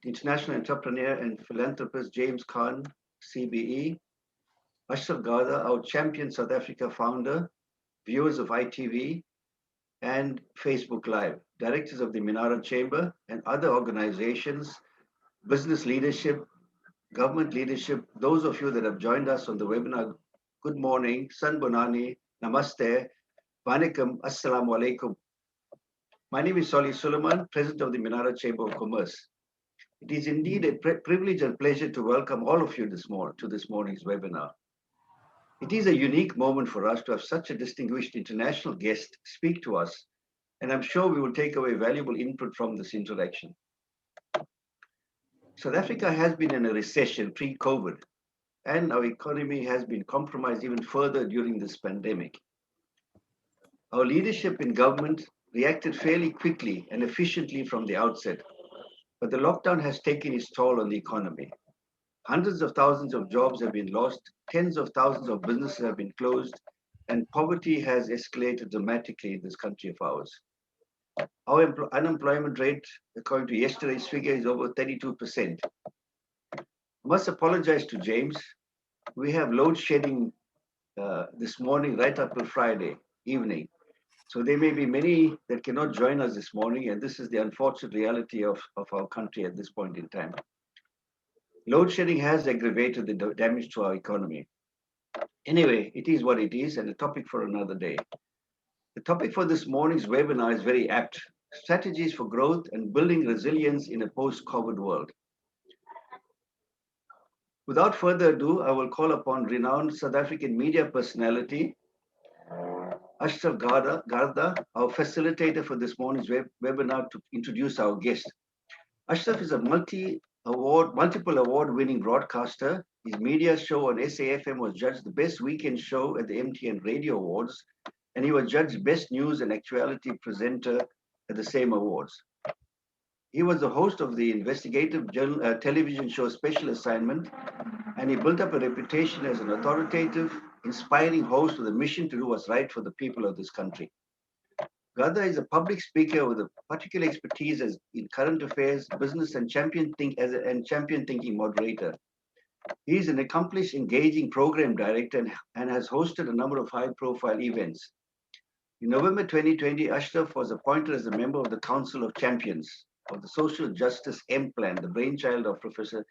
international entrepreneur and philanthropist James Caan CBE, Ashraf Garda, our champion South Africa founder, viewers of ITV and Facebook Live, directors of the Minara Chamber and other organizations, business leadership, government leadership, those of you that have joined us on the webinar, good morning, San Bonani, Namaste, Vanakkam, Assalamu Alaikum. My name is Suleman, President of the Minara Chamber of Commerce. It is indeed a privilege and pleasure to welcome all of you to this morning's webinar. It is a unique moment for us to have such a distinguished international guest speak to us, and I'm sure we will take away valuable input from this interaction. South Africa has been in a recession pre-COVID, and our economy has been compromised even further during this pandemic. Our leadership in government reacted fairly quickly and efficiently from the outset, but the lockdown has taken its toll on the economy. Hundreds of thousands of jobs have been lost, tens of thousands of businesses have been closed, and poverty has escalated dramatically in this country of ours. Our unemployment rate, according to yesterday's figure, is over 32%. I must apologize to James. We have load shedding this morning right up till Friday evening. So there may be many that cannot join us this morning, and this is the unfortunate reality of our country at this point in time. Load shedding has aggravated the damage to our economy. Anyway, it is what it is, and a topic for another day. The topic for this morning's webinar is very apt: strategies for growth and building resilience in a post-COVID world. Without further ado, I will call upon renowned South African media personality, Ashraf Garda, our facilitator for this morning's webinar, to introduce our guest. Ashraf is a multiple award-winning broadcaster. His media show on SAFM was judged the best weekend show at the MTN Radio Awards, and he was judged best news and actuality presenter at the same awards. He was the host of the investigative television show Special Assignment, and he built up a reputation as an authoritative, inspiring host with a mission to do what's right for the people of this country. Garda is a public speaker with a particular expertise in current affairs, business, and champion thinking moderator. He is an accomplished, engaging program director and has hosted a number of high-profile events. In November 2020, Ashraf was appointed as a member of the Council of Champions of the Social Justice M Plan, the brainchild of Professor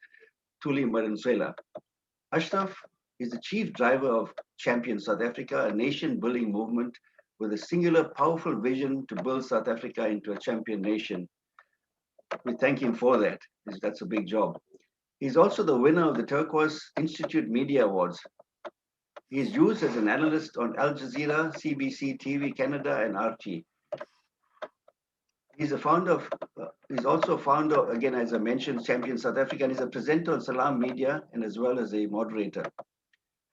Thuli Madonsela. Ashraf is the chief driver of Champion South Africa, a nation-building movement with a singular, powerful vision to build South Africa into a champion nation. We thank him for that. That's a big job. He's also the winner of the Turquoise Institute Media Awards. He is used as an analyst on Al Jazeera, CBC TV Canada, and RT. He's also a founder, again, as I mentioned, Champion South Africa, and he's a presenter on Salam Media and as well as a moderator.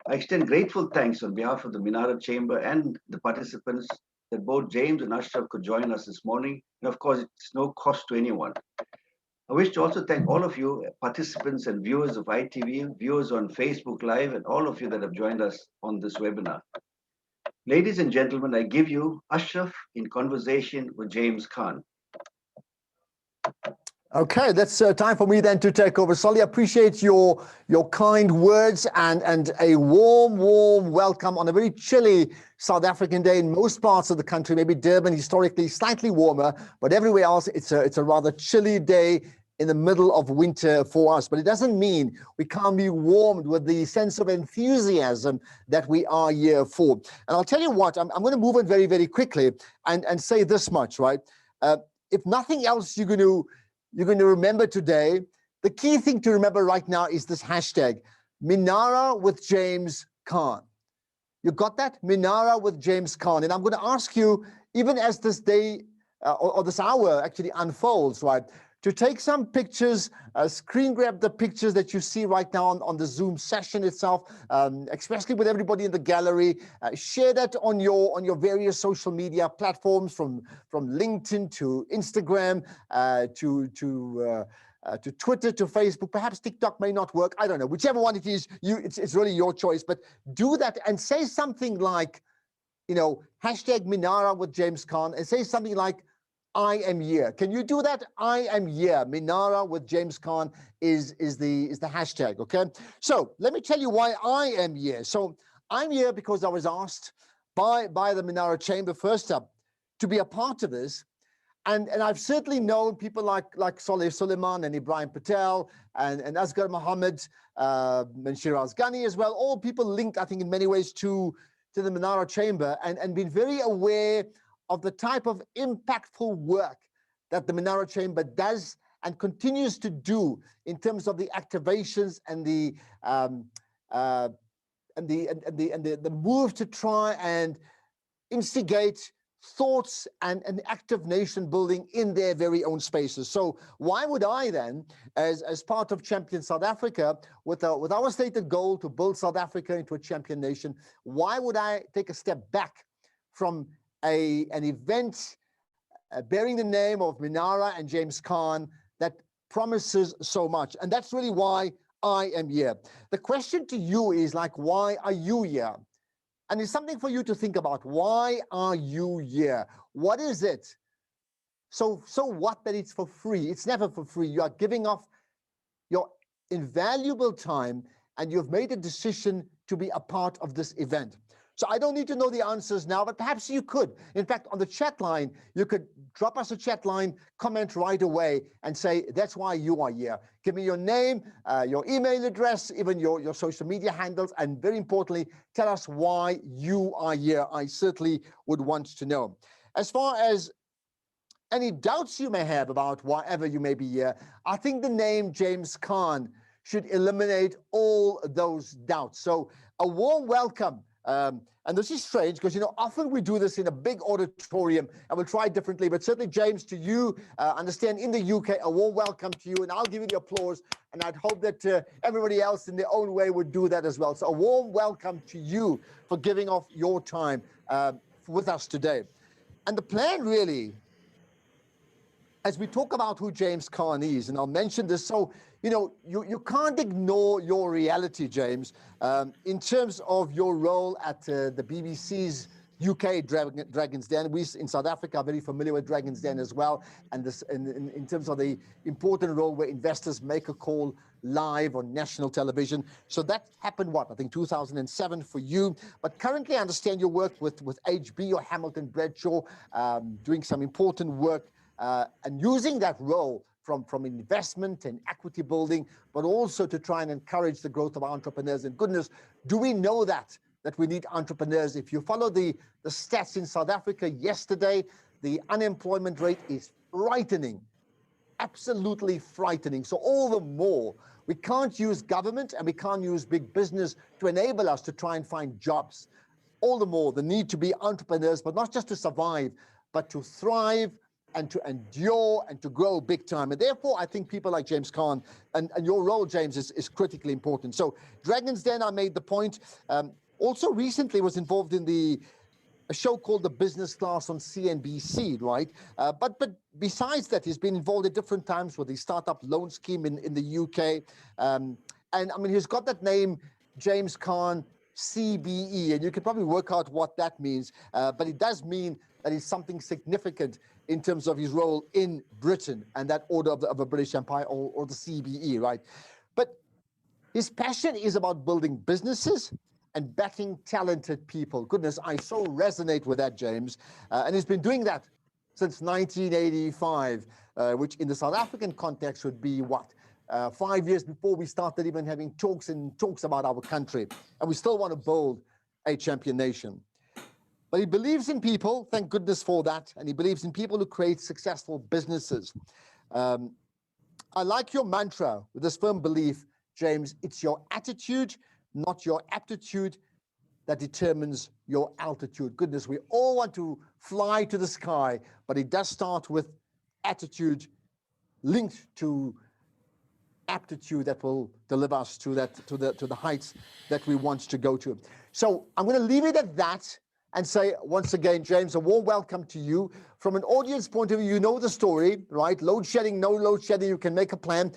I extend grateful thanks on behalf of the Minara Chamber and the participants that both James and Ashraf could join us this morning. And of course, it's no cost to anyone. I wish to also thank all of you participants and viewers of ITV, viewers on Facebook Live, and all of you that have joined us on this webinar. Ladies and gentlemen, I give you Ashraf in conversation with James Caan. Okay, that's time for me then to take over. Solly, I appreciate your kind words and a warm welcome on a very chilly South African day in most parts of the country. Maybe Durban historically slightly warmer, but everywhere else it's a rather chilly day in the middle of winter for us. But it doesn't mean we can't be warmed with the sense of enthusiasm that we are here for. And I'll tell you what, I'm going to move on very, very quickly and say this much, right? If nothing else, you're going to remember today, the key thing to remember right now is this hashtag, Minara with James Caan. You got that? Minara with James Caan. And I'm going to ask you, even as this day or this hour actually unfolds, right, to take some pictures, screen grab the pictures that you see right now on the Zoom session itself, especially with everybody in the gallery. Share that on your various social media platforms, from LinkedIn to Instagram to Twitter to Facebook. Perhaps TikTok may not work. I don't know. Whichever one it is, it's really your choice. But do that and say something like, hashtag Minara with James Caan, and say something like, I am here. Can you do that? I am here. Minara with James Caan is the hashtag, okay? So let me tell you why I am here. So I'm here because I was asked by the Minara Chamber first up to be a part of this. And I've certainly known people like Suleman and Ibrahim Patel and Asgar Mahomed and Shiraz Ghani as well, all people linked, I think, in many ways to the Minara Chamber and been very aware of the type of impactful work that the Minara Chamber does and continues to do in terms of the activations and the move to try and instigate thoughts and active nation building in their very own spaces. So why would I then, as part of Champion South Africa, with our stated goal to build South Africa into a champion nation, why would I take a step back from an event bearing the name of Minara and James Caan that promises so much? And that's really why I am here. The question to you is like, why are you here? And it's something for you to think about. Why are you here? What is it? So what that it's for free? It's never for free. You are giving off your invaluable time and you've made a decision to be a part of this event. So I don't need to know the answers now, but perhaps you could. In fact, on the chat line, you could drop us a chat line, comment right away and say, that's why you are here. Give me your name, your email address, even your social media handles, and very importantly, tell us why you are here. I certainly would want to know. As far as any doubts you may have about whatever you may be here, I think the name James Caan should eliminate all those doubts. So a warm welcome. And this is strange because, you know, often we do this in a big auditorium and we'll try differently. But certainly, James, to you, understand in the UK, a warm welcome to you. And I'll give you the applause. And I'd hope that everybody else in their own way would do that as well. So a warm welcome to you for giving off your time with us today. And the plan really, as we talk about who James Caan is, and I'll mention this, so, you know, you can't ignore your reality, James, in terms of your role at the BBC's UK Dragons Den. We in South Africa are very familiar with Dragons Den as well, and this in terms of the important role where investors make a call live on national television. So that happened, what, I think 2007 for you. But currently I understand you work with HB or Hamilton Bradshaw, doing some important work and using that role from investment and equity building, but also to try and encourage the growth of entrepreneurs. And goodness, do we know that we need entrepreneurs? If you follow the stats in South Africa yesterday, the unemployment rate is frightening, absolutely frightening. So all the more, we can't use government and we can't use big business to enable us to try and find jobs. All the more, the need to be entrepreneurs, but not just to survive, but to thrive and to endure and to grow big time. And therefore, I think people like James Caan and your role, James, is critically important. So Dragons Den, I made the point, also recently was involved in a show called The Business Class on CNBC, right? But besides that, he's been involved at different times with the startup loan scheme in the UK. And I mean, he's got that name, James Caan CBE, and you can probably work out what that means. But it does mean that it's something significant in terms of his role in Britain and that order of the British Empire, or the CBE, right? But his passion is about building businesses and backing talented people. Goodness, I so resonate with that, James. And he's been doing that since 1985, which in the South African context would be what? 5 years before we started even having talks about our country. And we still want to build a champion nation. But he believes in people, thank goodness for that, and he believes in people who create successful businesses. I like your mantra with this firm belief, James, it's your attitude, not your aptitude, that determines your altitude. Goodness, we all want to fly to the sky, but it does start with attitude linked to aptitude that will deliver us to the heights that we want to go to. So I'm going to leave it at that and say, once again, James, a warm welcome to you. from an audience point of view, you know the story, right? Load shedding, no load shedding, you can make a plan.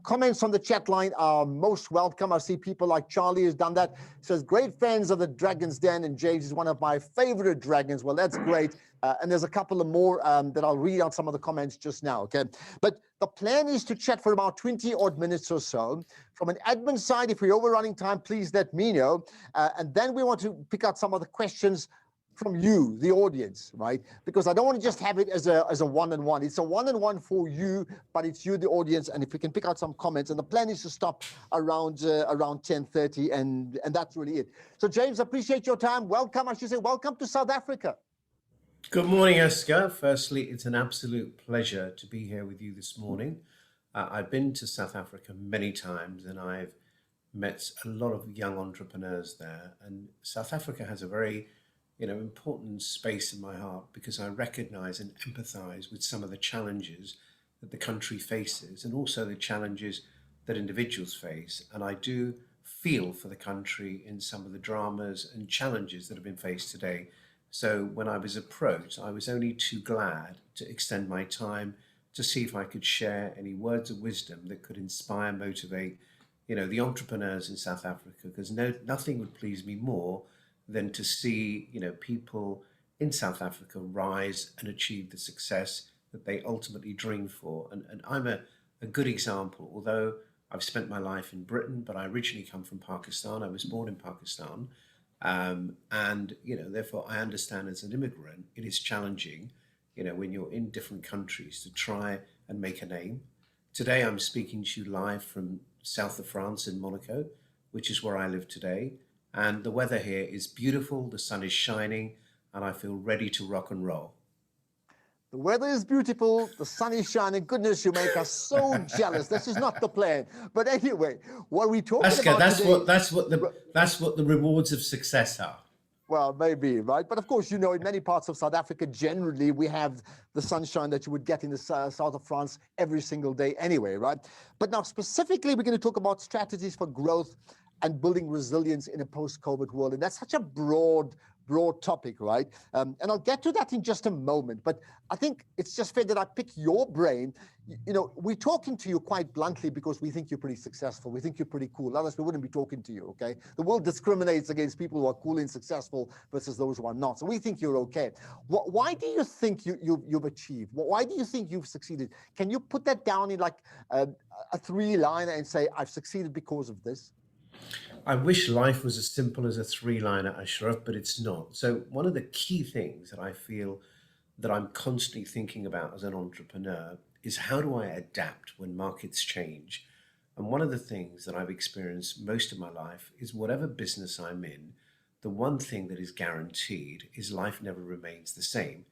Comments on the chat line are most welcome. I see people like Charlie has done that. Says, great fans of the Dragon's Den, and James is one of my favorite dragons. Well, that's great. And there's a couple of more that I'll read out some of the comments just now, okay? But the plan is to chat for about 20 odd minutes or so. From an admin side, if we're overrunning time, please let me know. And then we want to pick out some of the questions from you, the audience, right? Because I don't want to just have it as a one-on-one. It's a one-on-one for you, but it's you, the audience. And if we can pick out some comments, and the plan is to stop around 10:30, and that's really it. So James, appreciate your time. Welcome, I should say, welcome to South Africa. Good morning, Asgar. Firstly, it's an absolute pleasure to be here with you this morning. I've been to South Africa many times, and I've met a lot of young entrepreneurs there. And South Africa has a very important space in my heart because I recognize and empathize with some of the challenges that the country faces and also the challenges that individuals face. And I do feel for the country in some of the dramas and challenges that have been faced today. So when I was approached, I was only too glad to extend my time to see if I could share any words of wisdom that could inspire, motivate, the entrepreneurs in South Africa, because nothing would please me more than to see, people in South Africa rise and achieve the success that they ultimately dream for. And I'm a good example, although I've spent my life in Britain, but I originally come from Pakistan. I was born in Pakistan. And therefore I understand as an immigrant, it is challenging, when you're in different countries to try and make a name. Today, I'm speaking to you live from south of France in Monaco, which is where I live today. And the weather here is beautiful, the sun is shining, and I feel ready to rock and roll. The weather is beautiful, the sun is shining. Goodness, you make us so jealous. This is not the plan. But anyway, what we talking about today... That's what the rewards of success are. Well, maybe, right? But of course, in many parts of South Africa, generally, we have the sunshine that you would get in the south of France every single day anyway, right? But now, specifically, we're going to talk about strategies for growth and building resilience in a post-COVID world. And that's such a broad topic, right? And I'll get to that in just a moment. But I think it's just fair that I pick your brain. We're talking to you quite bluntly because we think you're pretty successful. We think you're pretty cool. Otherwise, we wouldn't be talking to you, okay? The world discriminates against people who are cool and successful versus those who are not. So we think you're okay. Why do you think you've achieved? Why do you think you've succeeded? Can you put that down in like a three-liner and say, I've succeeded because of this? I wish life was as simple as a three-liner, Ashraf, but it's not. So one of the key things that I feel that I'm constantly thinking about as an entrepreneur is how do I adapt when markets change? And one of the things that I've experienced most of my life is whatever business I'm in, the one thing that is guaranteed is life never remains the same.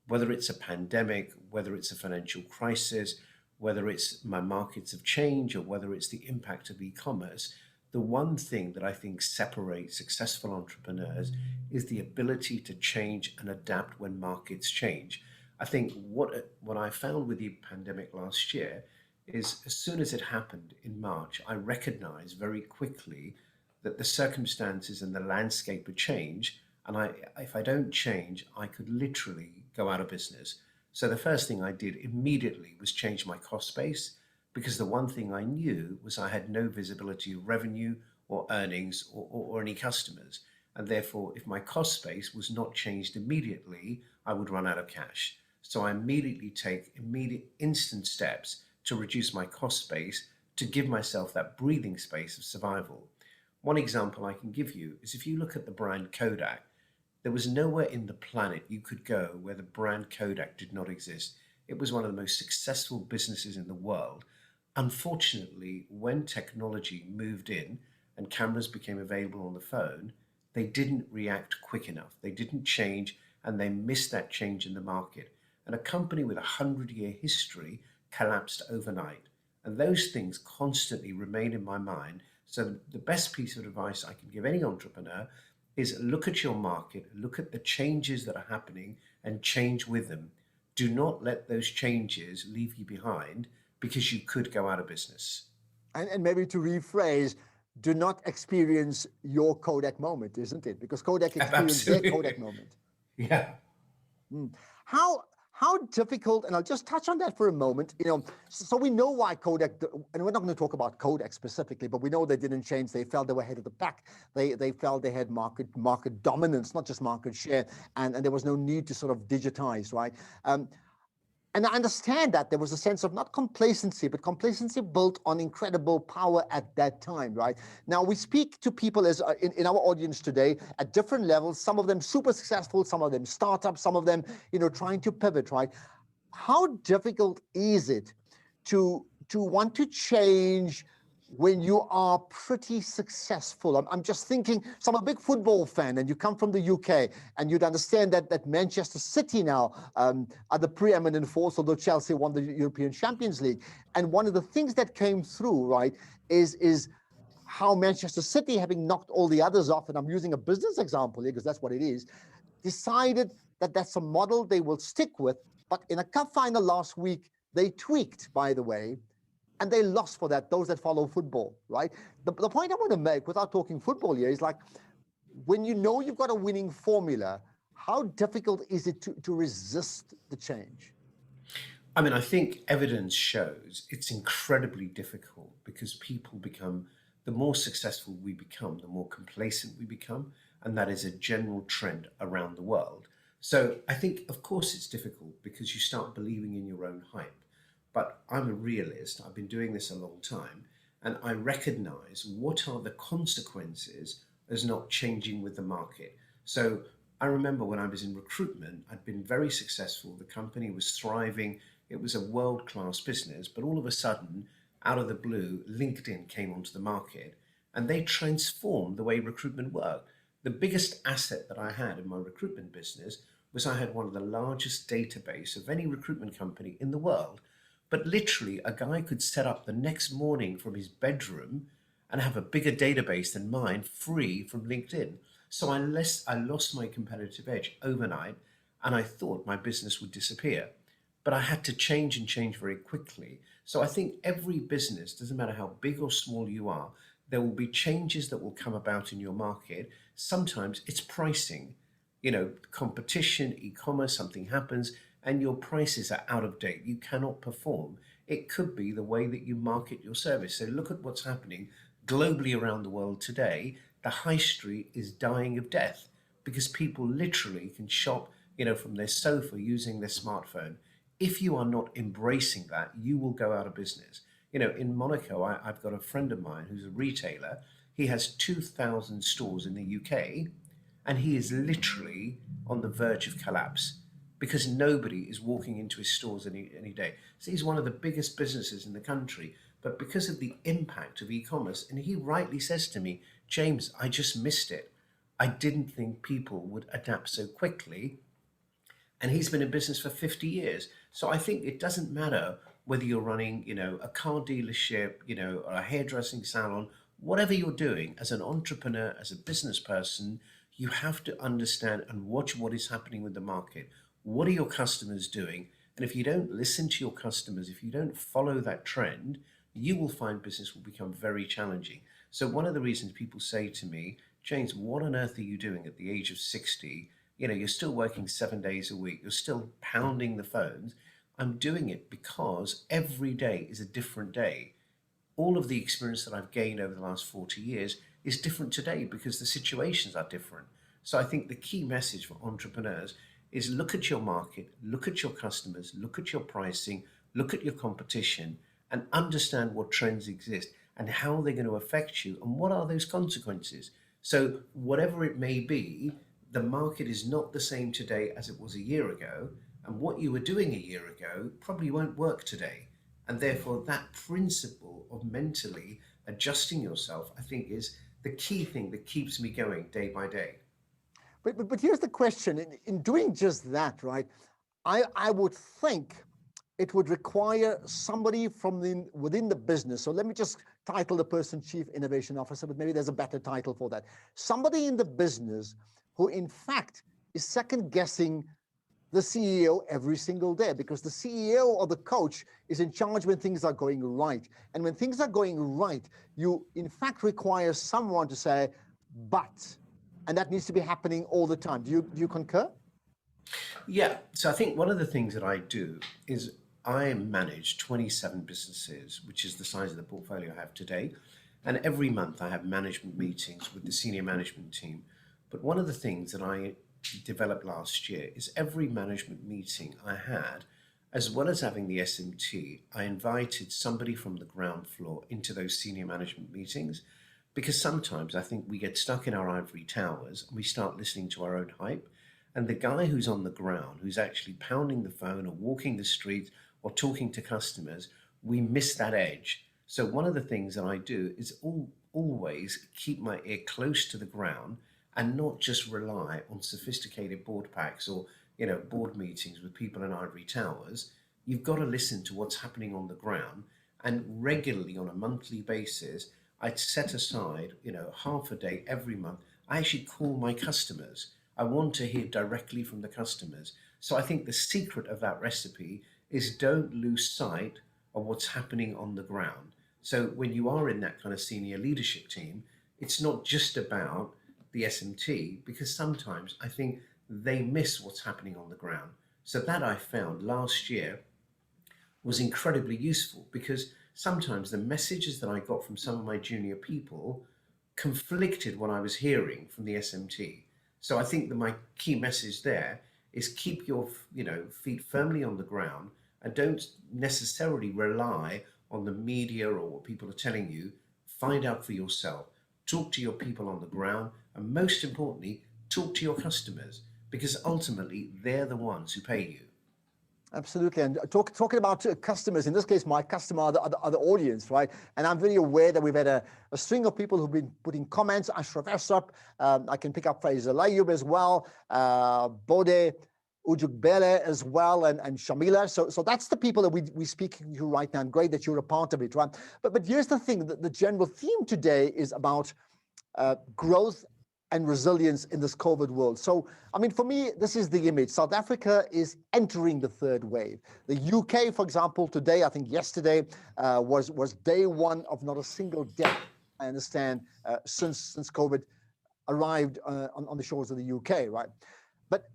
Whether it's a pandemic, whether it's a financial crisis, whether it's my markets of change, or whether it's the impact of e-commerce, the one thing that I think separates successful entrepreneurs is the ability to change and adapt when markets change. I think what I found with the pandemic last year is as soon as it happened in March, I recognized very quickly that the circumstances and the landscape would change. And if I don't change, I could literally go out of business. So the first thing I did immediately was change my cost base, because the one thing I knew was I had no visibility of revenue or earnings or any customers. And therefore, if my cost base was not changed immediately, I would run out of cash. So I immediately take instant steps to reduce my cost base to give myself that breathing space of survival. One example I can give you is if you look at the brand Kodak, there was nowhere in the planet you could go where the brand Kodak did not exist. It was one of the most successful businesses in the world. Unfortunately, when technology moved in and cameras became available on the phone, they didn't react quick enough. They didn't change, and they missed that change in the market. And a company with a 100-year history collapsed overnight. And those things constantly remain in my mind. So the best piece of advice I can give any entrepreneur is look at your market, look at the changes that are happening and change with them. Do not let those changes leave you behind, because you could go out of business. And maybe to rephrase, do not experience your Kodak moment, isn't it? Because Kodak experienced their Kodak moment. Yeah. How How difficult, and I'll just touch on that for a moment, so we know why Kodak, and we're not going to talk about Kodak specifically, but we know they didn't change. They felt they were ahead of the pack. They felt they had market dominance, not just market share, and there was no need to sort of digitize, right? And I understand that there was a sense of not complacency, but complacency built on incredible power at that time, right? Now, we speak to people as in our audience today at different levels, some of them super successful, some of them startups, some of them, trying to pivot, right? How difficult is it to want to change when you are pretty successful? I'm just thinking, so I'm a big football fan, and you come from the UK, and you'd understand that Manchester City now are the preeminent force, although Chelsea won the European Champions League. And one of the things that came through, right, is how Manchester City, having knocked all the others off, and I'm using a business example here because that's what it is, decided that that's a model they will stick with. But in a cup final last week, they tweaked, by the way, and they lost for that, those that follow football, right? The point I want to make, without talking football here, is like, when you know you've got a winning formula, how difficult is it to resist the change? I mean, I think evidence shows it's incredibly difficult because people become, the more successful we become, the more complacent we become. And that is a general trend around the world. So I think, of course, it's difficult because you start believing in your own hype. But I'm a realist. I've been doing this a long time. And I recognize what are the consequences as not changing with the market. So I remember when I was in recruitment, I'd been very successful. The company was thriving. It was a world-class business. But all of a sudden, out of the blue, LinkedIn came onto the market and they transformed the way recruitment worked. The biggest asset that I had in my recruitment business was I had one of the largest database of any recruitment company in the world. But literally, a guy could set up the next morning from his bedroom and have a bigger database than mine free from LinkedIn. So I lost my competitive edge overnight, and I thought my business would disappear. But I had to change and change very quickly. So I think every business, doesn't matter how big or small you are, there will be changes that will come about in your market. Sometimes it's pricing, competition, e-commerce, something happens, and your prices are out of date. You cannot perform. It could be the way that you market your service. So look at what's happening globally around the world today. The high street is dying of death because people literally can shop, from their sofa using their smartphone. If you are not embracing that, you will go out of business. In Monaco, I've got a friend of mine who's a retailer. He has 2,000 stores in the UK, and he is literally on the verge of collapse because nobody is walking into his stores any day. So he's one of the biggest businesses in the country, but because of the impact of e-commerce, and he rightly says to me, James, I just missed it. I didn't think people would adapt so quickly. And he's been in business for 50 years. So I think it doesn't matter whether you're running, a car dealership, or a hairdressing salon, whatever you're doing as an entrepreneur, as a business person, you have to understand and watch what is happening with the market. What are your customers doing? And if you don't listen to your customers, if you don't follow that trend, you will find business will become very challenging. So one of the reasons people say to me, James, what on earth are you doing at the age of 60? You're still working 7 days a week. You're still pounding the phones. I'm doing it because every day is a different day. All of the experience that I've gained over the last 40 years is different today because the situations are different. So I think the key message for entrepreneurs is look at your market, look at your customers, look at your pricing, look at your competition, and understand what trends exist and how they're going to affect you and what are those consequences. So whatever it may be, the market is not the same today as it was a year ago, and what you were doing a year ago probably won't work today. And therefore, that principle of mentally adjusting yourself, I think, is the key thing that keeps me going day by day. But here's the question. In doing just that, right, I would think it would require somebody from within the business. So let me just title the person Chief Innovation Officer, but maybe there's a better title for that. Somebody in the business who, in fact, is second-guessing the CEO every single day, because the CEO or the coach is in charge when things are going right. And when things are going right, you, in fact, require someone to say, but, and that needs to be happening all the time. Do you concur? Yeah. So I think one of the things that I do is I manage 27 businesses, which is the size of the portfolio I have today. And every month I have management meetings with the senior management team. But one of the things that I developed last year is every management meeting I had, as well as having the SMT, I invited somebody from the ground floor into those senior management meetings because sometimes I think we get stuck in our ivory towers and we start listening to our own hype. And the guy who's on the ground, who's actually pounding the phone or walking the streets or talking to customers, we miss that edge. So one of the things that I do is always keep my ear close to the ground and not just rely on sophisticated board packs or board meetings with people in ivory towers. You've got to listen to what's happening on the ground, and regularly on a monthly basis I'd set aside half a day every month. I actually call my customers. I want to hear directly from the customers. So I think the secret of that recipe is don't lose sight of what's happening on the ground. So when you are in that kind of senior leadership team, it's not just about the SMT, because sometimes I think they miss what's happening on the ground. So that I found last year was incredibly useful, because sometimes the messages that I got from some of my junior people conflicted what I was hearing from the SMT. So I think that my key message there is keep your feet firmly on the ground and don't necessarily rely on the media or what people are telling you. Find out for yourself. Talk to your people on the ground, and most importantly, talk to your customers, because ultimately they're the ones who pay you. Absolutely. And talking about customers, in this case, my customer are the audience, right? And I'm very aware that we've had a string of people who've been putting comments. Ashraf, I can pick up Fraser Layub as well, Bode, Ujugbele as well, and Shamila. So that's the people that we're speaking to right now. And great that you're a part of it, right? But here's the thing, the general theme today is about growth and resilience in this COVID world. So, I mean, for me, this is the image. South Africa is entering the third wave. The UK, for example, today, I think yesterday, was day one of not a single death, I understand, since COVID arrived on the shores of the UK, right? But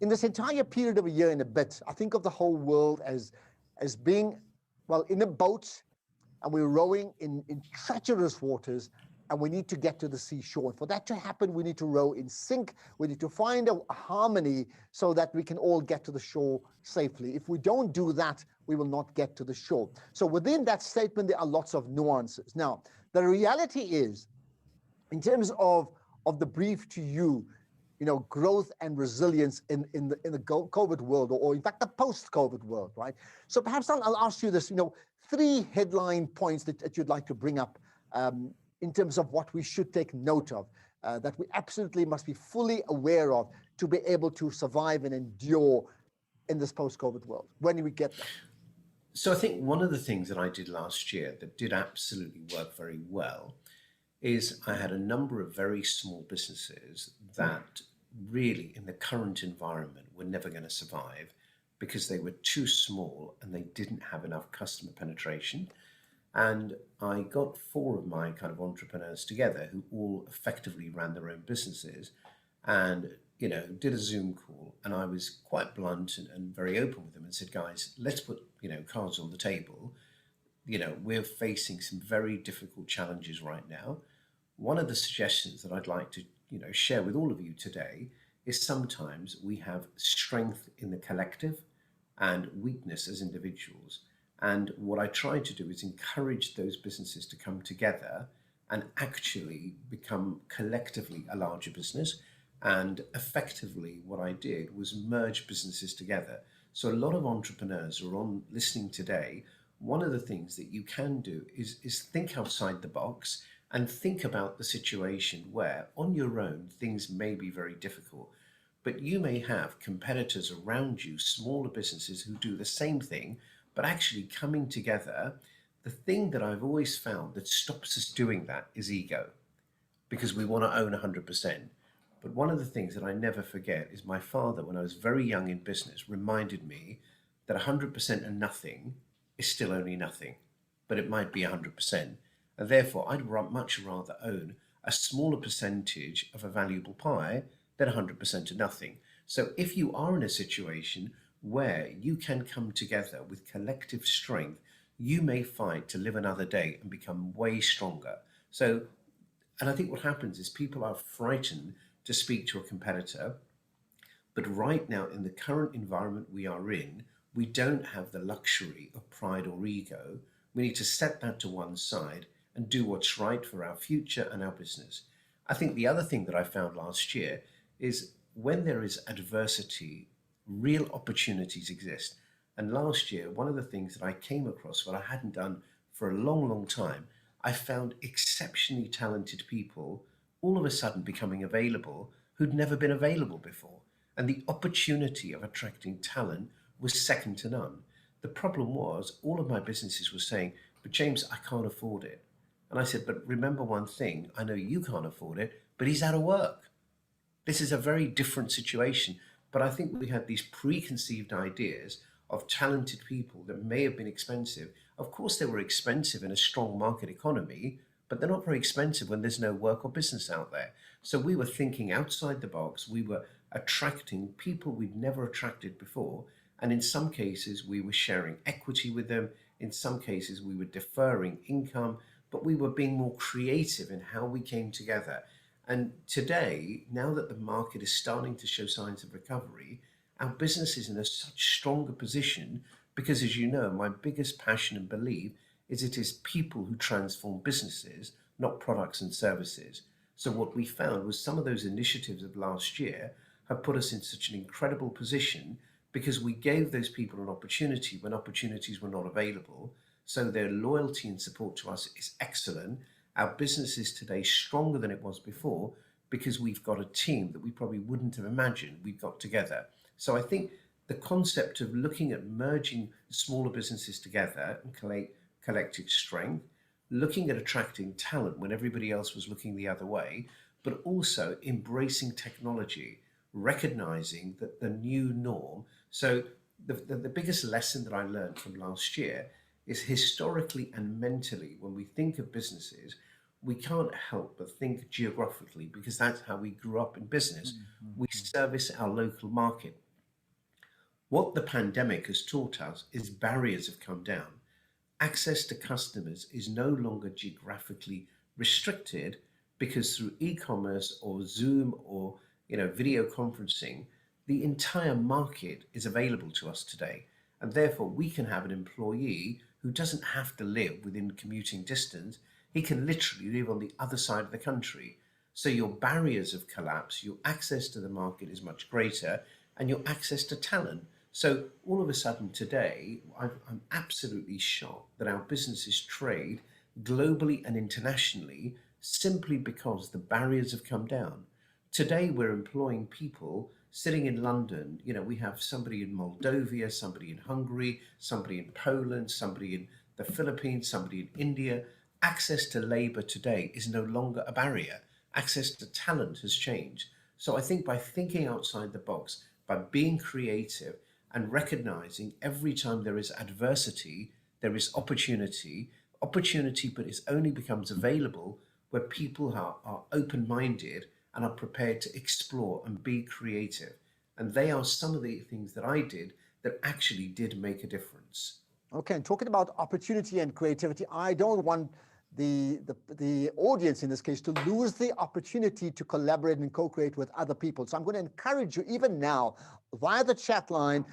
in this entire period of a year and a bit, I think of the whole world as being, well, in a boat, and we're rowing in treacherous waters, and we need to get to the seashore. For that to happen, we need to row in sync. We need to find a harmony so that we can all get to the shore safely. If we don't do that, we will not get to the shore. So within that statement, there are lots of nuances. Now, the reality is, in terms of the brief to you, growth and resilience in the COVID world, or in fact, the post-COVID world, right? So perhaps I'll ask you this, 3 headline points that you'd like to bring up in terms of what we should take note of, that we absolutely must be fully aware of to be able to survive and endure in this post-COVID world. When do we get there? So I think one of the things that I did last year that did absolutely work very well is I had a number of very small businesses that really, in the current environment, were never going to survive because they were too small and they didn't have enough customer penetration. And I got 4 of my kind of entrepreneurs together who all effectively ran their own businesses and, did a Zoom call. And I was quite blunt and very open with them and said, guys, let's put, cards on the table. We're facing some very difficult challenges right now. One of the suggestions that I'd like to, share with all of you today is sometimes we have strength in the collective and weakness as individuals. And what I try to do is encourage those businesses to come together and actually become collectively a larger business. And effectively, what I did was merge businesses together. So a lot of entrepreneurs who are listening today, one of the things that you can do is think outside the box and think about the situation where on your own things may be very difficult, but you may have competitors around you, smaller businesses who do the same thing, but actually coming together. The thing that I've always found that stops us doing that is ego, because we want to own 100%. But one of the things that I never forget is my father, when I was very young in business, reminded me that 100% and nothing is still only nothing, but it might be 100%. And therefore, I'd much rather own a smaller percentage of a valuable pie than 100% of nothing. So if you are in a situation where you can come together with collective strength, you may fight to live another day and become way stronger. So, and I think what happens is people are frightened to speak to a competitor. But right now, in the current environment we are in, we don't have the luxury of pride or ego. We need to set that to one side and do what's right for our future and our business. I think the other thing that I found last year is when there is adversity, real opportunities exist. And last year, one of the things that I came across, what I hadn't done for a long, long time, I found exceptionally talented people all of a sudden becoming available who'd never been available before. And the opportunity of attracting talent was second to none. The problem was all of my businesses were saying, but James, I can't afford it. And I said, but remember one thing, I know you can't afford it, but he's out of work. This is a very different situation. But I think we had these preconceived ideas of talented people that may have been expensive. Of course, they were expensive in a strong market economy, but they're not very expensive when there's no work or business out there. So we were thinking outside the box. We were attracting people we'd never attracted before. And in some cases, we were sharing equity with them. In some cases, we were deferring income, but we were being more creative in how we came together. And today, now that the market is starting to show signs of recovery, our business is in a such stronger position because, as you know, my biggest passion and belief is it is people who transform businesses, not products and services. So what we found was some of those initiatives of last year have put us in such an incredible position because we gave those people an opportunity when opportunities were not available. So their loyalty and support to us is excellent. Our business is today stronger than it was before because we've got a team that we probably wouldn't have imagined we've got together. So I think the concept of looking at merging smaller businesses together and collective strength, looking at attracting talent when everybody else was looking the other way, but also embracing technology, recognizing that the new norm. So the biggest lesson that I learned from last year is historically and mentally, when we think of businesses, we can't help but think geographically because that's how we grew up in business. We service our local market. What the pandemic has taught us is barriers have come down. Access to customers is no longer geographically restricted because through e-commerce or Zoom or video conferencing, the entire market is available to us today. And therefore we can have an employee who doesn't have to live within commuting distance. He can literally live on the other side of the country. So your barriers have collapsed, your access to the market is much greater, and your access to talent. So all of a sudden today, I'm absolutely shocked that our businesses trade globally and internationally simply because the barriers have come down. Today, we're employing people sitting in London. We have somebody in Moldova, somebody in Hungary, somebody in Poland, somebody in the Philippines, somebody in India. Access to labor today is no longer a barrier. Access to talent has changed. So I think by thinking outside the box, by being creative and recognizing every time there is adversity, there is opportunity, but it only becomes available where people are open-minded and are prepared to explore and be creative. And they are some of the things that I did that actually did make a difference. Okay, and talking about opportunity and creativity, I don't want the audience in this case to lose the opportunity to collaborate and co-create with other people. So I'm going to encourage you even now via the chat line,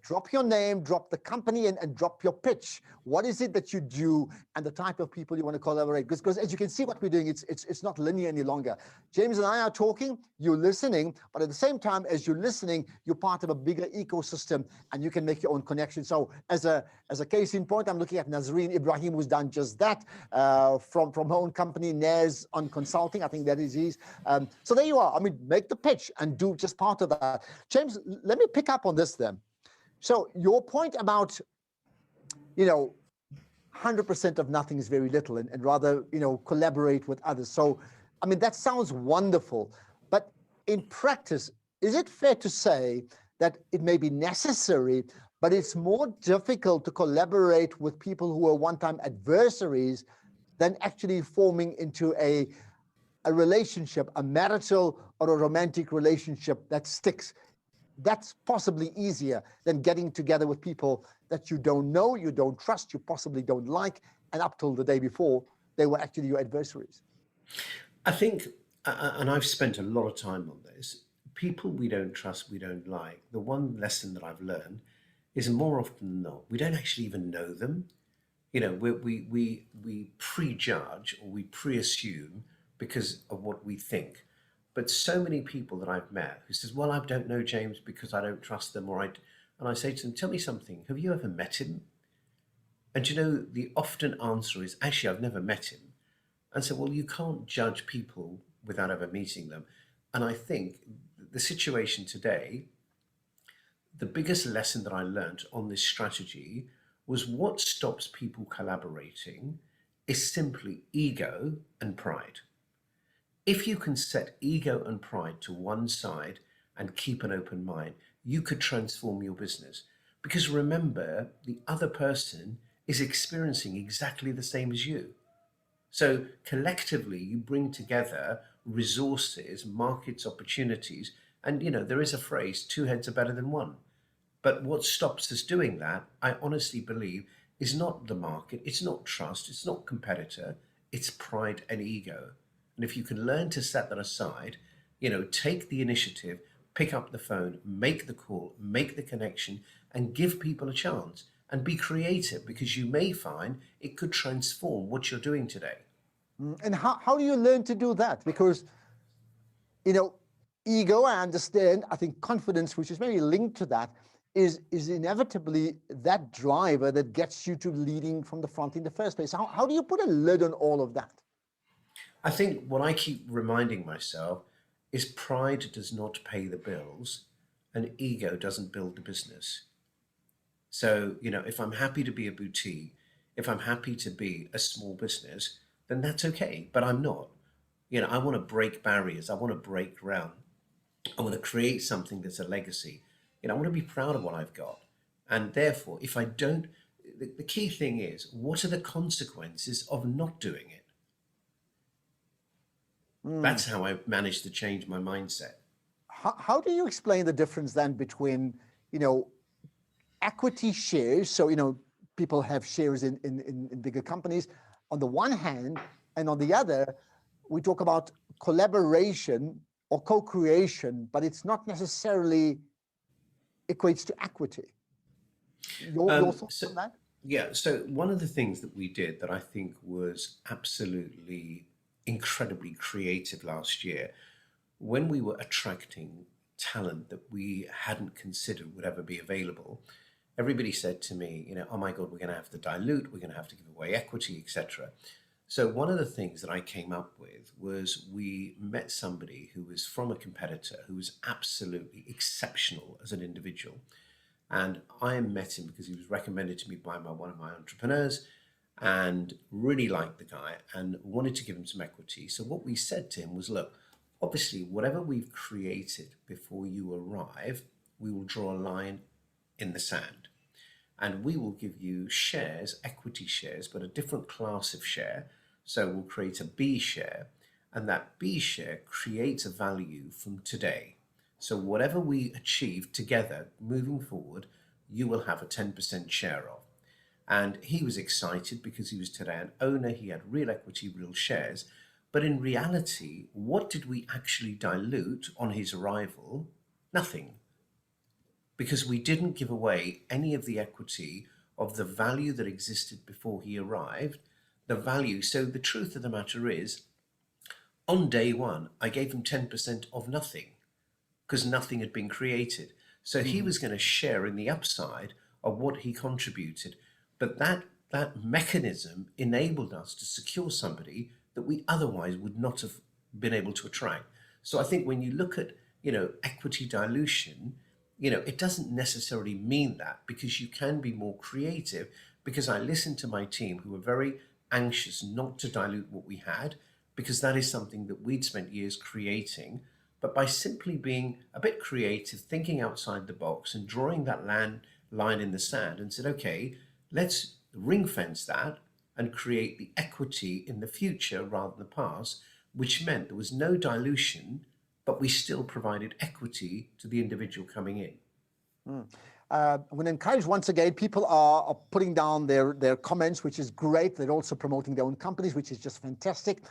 drop your name, drop the company, and drop your pitch. What is it that you do and the type of people you want to collaborate? Because as you can see what we're doing, it's not linear any longer. James and I are talking, you're listening, but at the same time as you're listening, you're part of a bigger ecosystem and you can make your own connection. So as a case in point, I'm looking at Nazreen Ibrahim, who's done just that from her own company, Nez on Consulting. I think that is his. So there you are. I mean, make the pitch and do just part of that. James, let me pick up on this then. So your point about, 100% of nothing is very little and rather, collaborate with others. So, I mean, that sounds wonderful. But in practice, is it fair to say that it may be necessary, but it's more difficult to collaborate with people who were one-time adversaries than actually forming into a relationship, a marital or a romantic relationship that sticks? that's possibly easier than getting together with people that you don't know, you don't trust, you possibly don't like, and up till the day before, they were actually your adversaries. I think, and I've spent a lot of time on this, people we don't trust, we don't like. The one lesson that I've learned is more often than not, we don't actually even know them. You know, we prejudge or we pre-assume because of what we think. But so many people that I've met who says, "Well, I don't know James because I don't trust them," and I say to them, "Tell me something. Have you ever met him?" And you know, the often answer is, "Actually, I've never met him." And so, well, you can't judge people without ever meeting them. And I think the situation today, the biggest lesson that I learned on this strategy was what stops people collaborating is simply ego and pride. If you can set ego and pride to one side and keep an open mind, you could transform your business. Because remember, the other person is experiencing exactly the same as you. So collectively, you bring together resources, markets, opportunities, and you know, there is a phrase, two heads are better than one. But what stops us doing that, I honestly believe, is not the market, it's not trust, it's not competitor, it's pride and ego. And if you can learn to set that aside, you know, take the initiative, pick up the phone, make the call, make the connection, and give people a chance and be creative because you may find it could transform what you're doing today. And how do you learn to do that? Because, you know, ego, I understand. I think confidence, which is maybe linked to that, is inevitably that driver that gets you to leading from the front in the first place. How do you put a lid on all of that? I think what I keep reminding myself is pride does not pay the bills and ego doesn't build the business. So, you know, if I'm happy to be a boutique, if I'm happy to be a small business, then that's okay. But I'm not. You know, I want to break barriers. I want to break ground. I want to create something that's a legacy. You know, I want to be proud of what I've got. And therefore, if I don't, the key thing is, what are the consequences of not doing it? That's how I managed to change my mindset. How do you explain the difference then between, you know, equity shares? So, you know, people have shares in bigger companies on the one hand, and on the other, we talk about collaboration or co-creation, but it's not necessarily equates to equity. Your thoughts So, on that? yeah, so one of the things that we did that I think was absolutely incredibly creative last year, when we were attracting talent that we hadn't considered would ever be available, everybody said to me, you know, oh my God, we're going to have to dilute, we're going to have to give away equity, etc. So one of the things that I came up with was we met somebody who was from a competitor who was absolutely exceptional as an individual. And I met him because he was recommended to me by one of my entrepreneurs and really liked the guy and wanted to give him some equity. So what we said to him was, look, obviously, whatever we've created before you arrive, we will draw a line in the sand. And we will give you shares, equity shares, but a different class of share. So we'll create a B share, and that B share creates a value from today. So whatever we achieve together moving forward, you will have a 10% share of. And he was excited because he was today an owner, he had real equity, real shares. But in reality, what did we actually dilute on his arrival? Nothing. Because we didn't give away any of the equity of the value that existed before he arrived, the value. So the truth of the matter is, on day one, I gave him 10% of nothing because nothing had been created. So he was going to share in the upside of what he contributed. But that mechanism enabled us to secure somebody that we otherwise would not have been able to attract. So I think when you look at, you know, equity dilution, you know, it doesn't necessarily mean that because you can be more creative. Because I listened to my team who were very anxious not to dilute what we had, because that is something that we'd spent years creating. But by simply being a bit creative, thinking outside the box and drawing that line in the sand and said, okay, let's ring fence that and create the equity in the future rather than the past, which meant there was no dilution, but we still provided equity to the individual coming in. I'm going to encourage once again, people are putting down their comments, which is great. They're also promoting their own companies, which is just fantastic.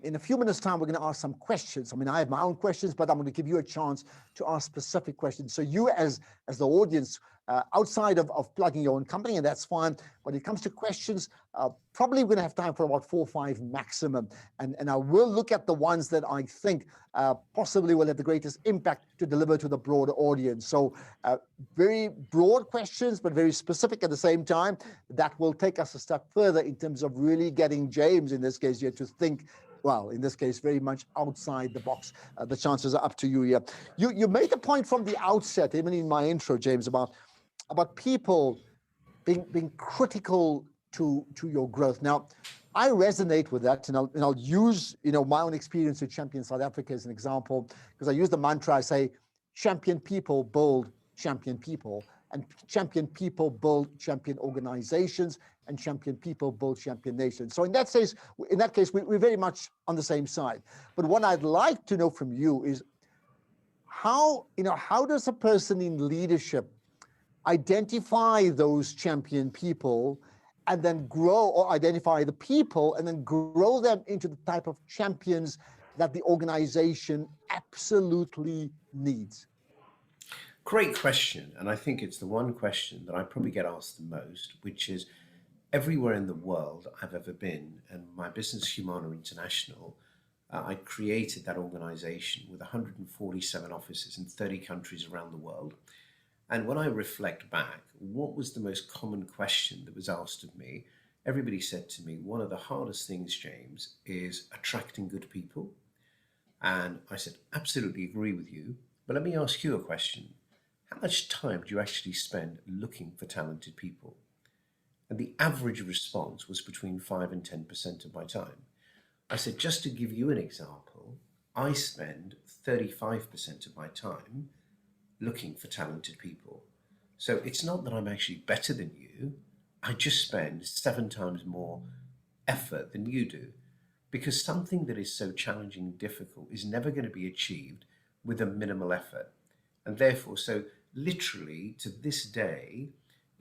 In a few minutes' time, we're going to ask some questions. I mean, I have my own questions, but I'm going to give you a chance to ask specific questions. So you as the audience, outside of plugging your own company, and that's fine. When it comes to questions, probably we're going to have time for about 4 or 5 maximum. And I will look at the ones that I think possibly will have the greatest impact to deliver to the broader audience. So very broad questions, but very specific at the same time. That will take us a step further in terms of really getting James, in this case here, to think, well, in this case, very much outside the box. The chances are up to you here. You made the point from the outset, even in my intro, James, about people being critical to your growth. Now, I resonate with that, and I'll use my own experience with Champion South Africa as an example, because I use the mantra. I say, champion people build champion people, and champion people build champion organizations, and champion people build champion nations. So in that case, we're very much on the same side. But what I'd like to know from you is how does a person in leadership identify those champion people and then grow, or identify the people and then grow them into the type of champions that the organization absolutely needs? Great question. And I think it's the one question that I probably get asked the most, which is everywhere in the world I've ever been, and my business, Humana International, I created that organization with 147 offices in 30 countries around the world. And when I reflect back, what was the most common question that was asked of me? Everybody said to me, one of the hardest things, James, is attracting good people. And I said, absolutely agree with you. But let me ask you a question. How much time do you actually spend looking for talented people? And the average response was between 5 and 10% of my time. I said, just to give you an example, I spend 35% of my time looking for talented people. So it's not that I'm actually better than you. I just spend 7 times more effort than you do, because something that is so challenging and difficult is never going to be achieved with a minimal effort. And therefore, so literally to this day,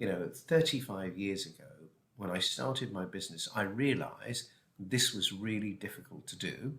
35 years ago, when I started my business, I realized this was really difficult to do.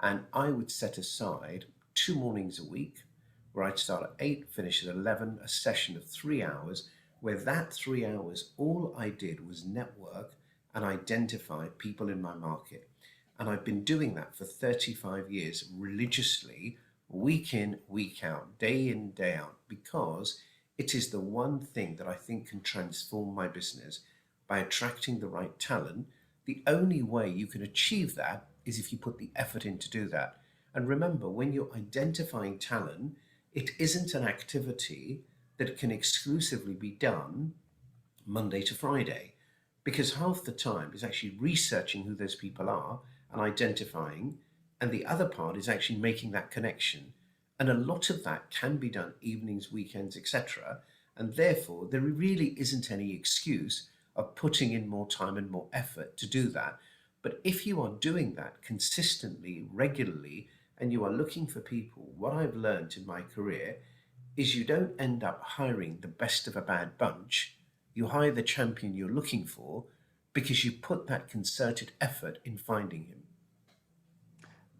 And I would set aside 2 mornings a week, where I'd start at 8, finish at 11, a session of 3 hours, where that 3 hours, all I did was network and identify people in my market. And I've been doing that for 35 years religiously, week in, week out, day in, day out, because it is the one thing that I think can transform my business by attracting the right talent. The only way you can achieve that is if you put the effort in to do that. And remember, when you're identifying talent, it isn't an activity that can exclusively be done Monday to Friday, because half the time is actually researching who those people are and identifying, and the other part is actually making that connection. And a lot of that can be done evenings, weekends, etc. And therefore, there really isn't any excuse of putting in more time and more effort to do that. But if you are doing that consistently, regularly, and you are looking for people, what I've learned in my career is you don't end up hiring the best of a bad bunch. You hire the champion you're looking for because you put that concerted effort in finding him.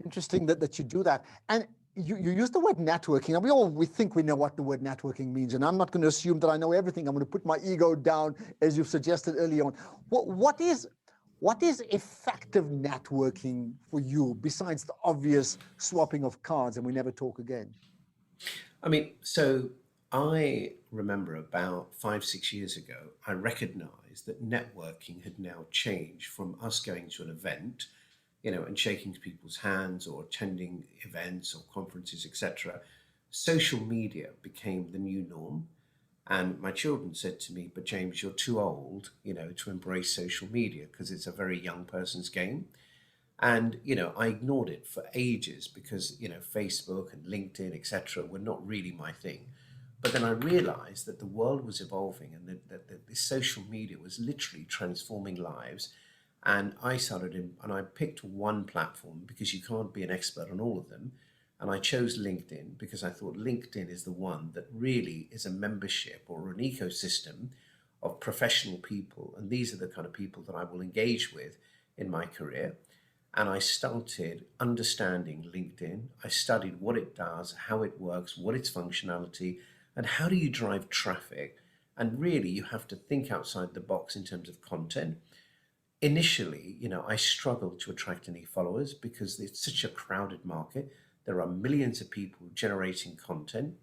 Interesting that you do that. And you use the word networking, and we think we know what the word networking means. And I'm not going to assume that I know everything. I'm going to put my ego down, as you've suggested early on. What is effective networking for you, besides the obvious swapping of cards and we never talk again? I mean, so I remember about 5, 6 years ago, I recognized that networking had now changed from us going to an event, and shaking people's hands or attending events or conferences, etc. Social media became the new norm. And my children said to me, but James, you're too old, to embrace social media because it's a very young person's game. And, I ignored it for ages because, Facebook and LinkedIn, etc. were not really my thing. But then I realized that the world was evolving and that the social media was literally transforming lives. And I picked one platform because you can't be an expert on all of them. And I chose LinkedIn because I thought LinkedIn is the one that really is a membership or an ecosystem of professional people. And these are the kind of people that I will engage with in my career. And I started understanding LinkedIn. I studied what it does, how it works, what its functionality, and how do you drive traffic. And really, you have to think outside the box in terms of content. Initially, I struggled to attract any followers because it's such a crowded market. There are millions of people generating content.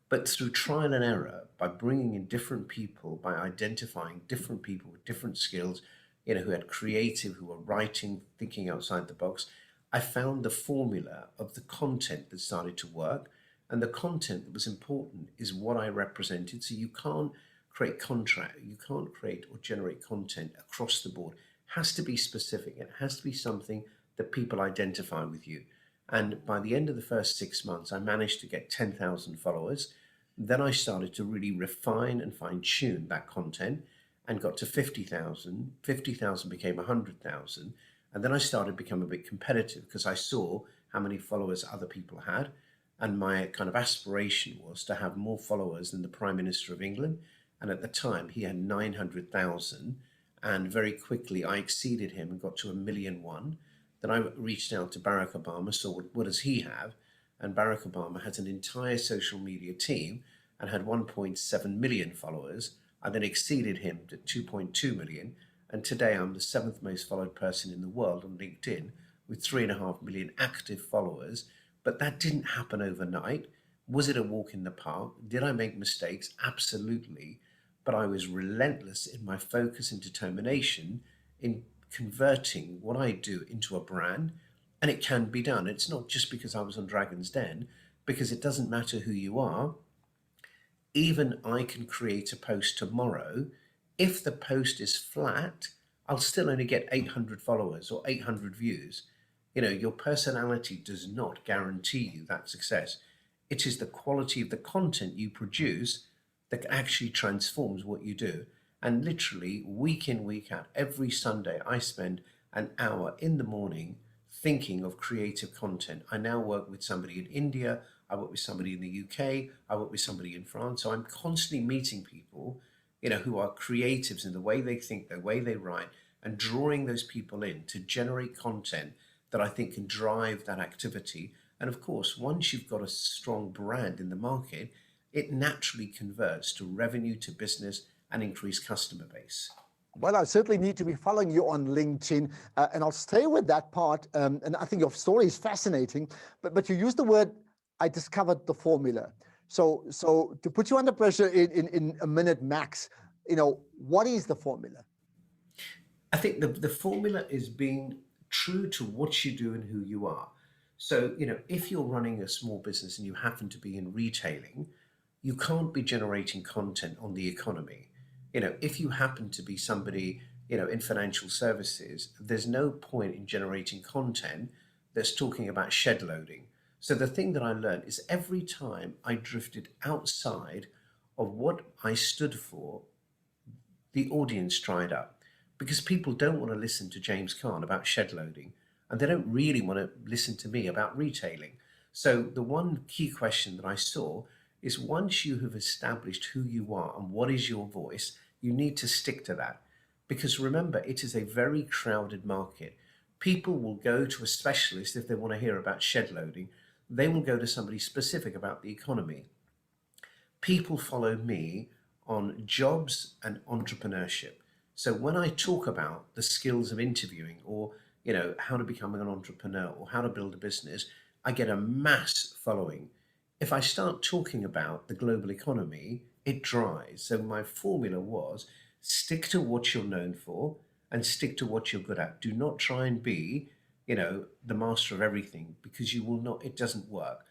But through trial and error, by bringing in different people, by identifying different people with different skills, who had creative, who were writing, thinking outside the box, I found the formula of the content that started to work. And the content that was important is what I represented. So you can't you can't create or generate content across the board. It has to be specific. It has to be something that people identify with you. And by the end of the first 6 months, I managed to get 10,000 followers. Then I started to really refine and fine tune that content and got to 50,000. 50,000 became 100,000. And then I started to become a bit competitive because I saw how many followers other people had. And my kind of aspiration was to have more followers than the Prime Minister of England. And at the time, he had 900,000. And very quickly, I exceeded him and got to 1,000,001. Then I reached out to Barack Obama, saw what does he have? And Barack Obama has an entire social media team and had 1.7 million followers. I then exceeded him to 2.2 million. And today I'm the 7th most followed person in the world on LinkedIn with 3.5 million active followers. But that didn't happen overnight. Was it a walk in the park? Did I make mistakes? Absolutely. But I was relentless in my focus and determination in converting what I do into a brand. And it can be done. It's not just because I was on Dragon's Den, because it doesn't matter who you are. Even I can create a post tomorrow. If the post is flat, I'll still only get 800 followers or 800 views. Your personality does not guarantee you that success. It is the quality of the content you produce that actually transforms what you do. And literally, week in, week out, every Sunday, I spend an hour in the morning thinking of creative content. I now work with somebody in India, I work with somebody in the UK, I work with somebody in France. So I'm constantly meeting people, who are creatives in the way they think, the way they write, and drawing those people in to generate content that I think can drive that activity. And of course, once you've got a strong brand in the market, it naturally converts to revenue, to business, and increased customer base. Well, I certainly need to be following you on LinkedIn, and I'll stay with that part. And I think your story is fascinating. But you used the word, I discovered the formula. So to put you under pressure in a minute max, what is the formula? I think the formula is being true to what you do and who you are. So, if you're running a small business and you happen to be in retailing, you can't be generating content on the economy. If you happen to be somebody, in financial services, there's no point in generating content that's talking about shed loading. So the thing that I learned is every time I drifted outside of what I stood for, the audience dried up because people don't want to listen to James Caan about shed loading, and they don't really want to listen to me about retailing. So the one key question that I saw is once you have established who you are and what is your voice, you need to stick to that. Because remember, it is a very crowded market. People will go to a specialist if they want to hear about shed loading. They will go to somebody specific about the economy. People follow me on jobs and entrepreneurship. So when I talk about the skills of interviewing or how to become an entrepreneur or how to build a business, I get a mass following. If I start talking about the global economy, it dries. So my formula was stick to what you're known for and stick to what you're good at. Do not try and be, the master of everything, because you will not, it doesn't work.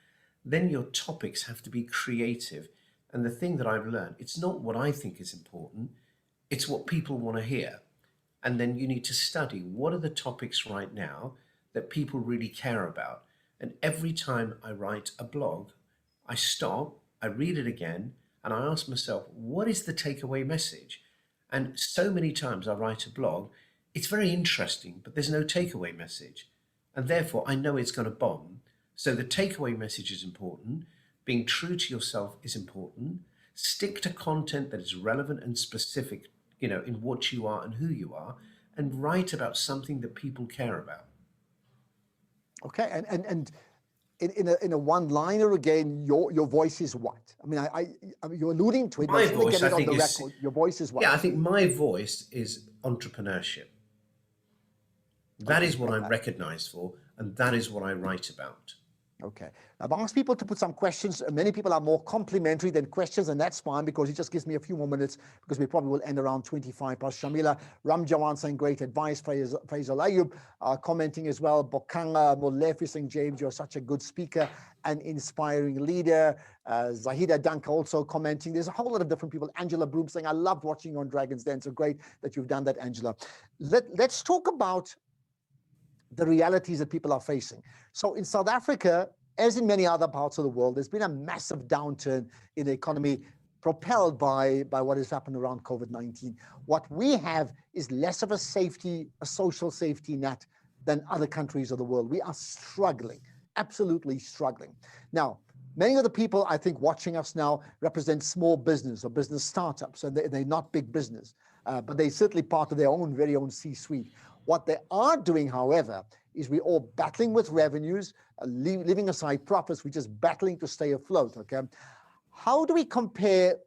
Then your topics have to be creative. And the thing that I've learned, it's not what I think is important, it's what people want to hear. And then you need to study what are the topics right now that people really care about. And every time I write a blog, I stop, I read it again, and I ask myself, what is the takeaway message? And so many times I write a blog, it's very interesting, but there's no takeaway message. And therefore, I know it's going to bomb. So the takeaway message is important. Being true to yourself is important. Stick to content that is relevant and specific, in what you are and who you are, and write about something that people care about. Okay, and in a one-liner again, your voice is what? I mean, you're alluding to it, but My I just want to voice, get I it on think, the is record. Your voice is what? yeah. I think my voice is entrepreneurship. That Okay, is what got I'm that. recognized for, and that is what I write about. Okay. I've asked people to put some questions. Many people are more complimentary than questions, and that's fine because it just gives me a few more minutes because we probably will end around 25 past. Shamila Ramjawan saying great advice. Faisal Ayub commenting as well. Bokanga Molefi saying, James, you're such a good speaker and inspiring leader. Zahida Danka also commenting. There's a whole lot of different people. Angela Broom saying, I loved watching you on Dragons Den. So great that you've done that, Angela. Let's talk about the realities that people are facing. So in South Africa, as in many other parts of the world, there's been a massive downturn in the economy propelled by what has happened around COVID-19. What we have is less of a social safety net than other countries of the world. We are struggling, absolutely struggling. Now, many of the people I think watching us now represent small business or business startups, and they're not big business, but they're certainly part of their very own C-suite. What they are doing, however, is we're all battling with revenues, leaving aside profits, we're just battling to stay afloat, okay? How do we compare,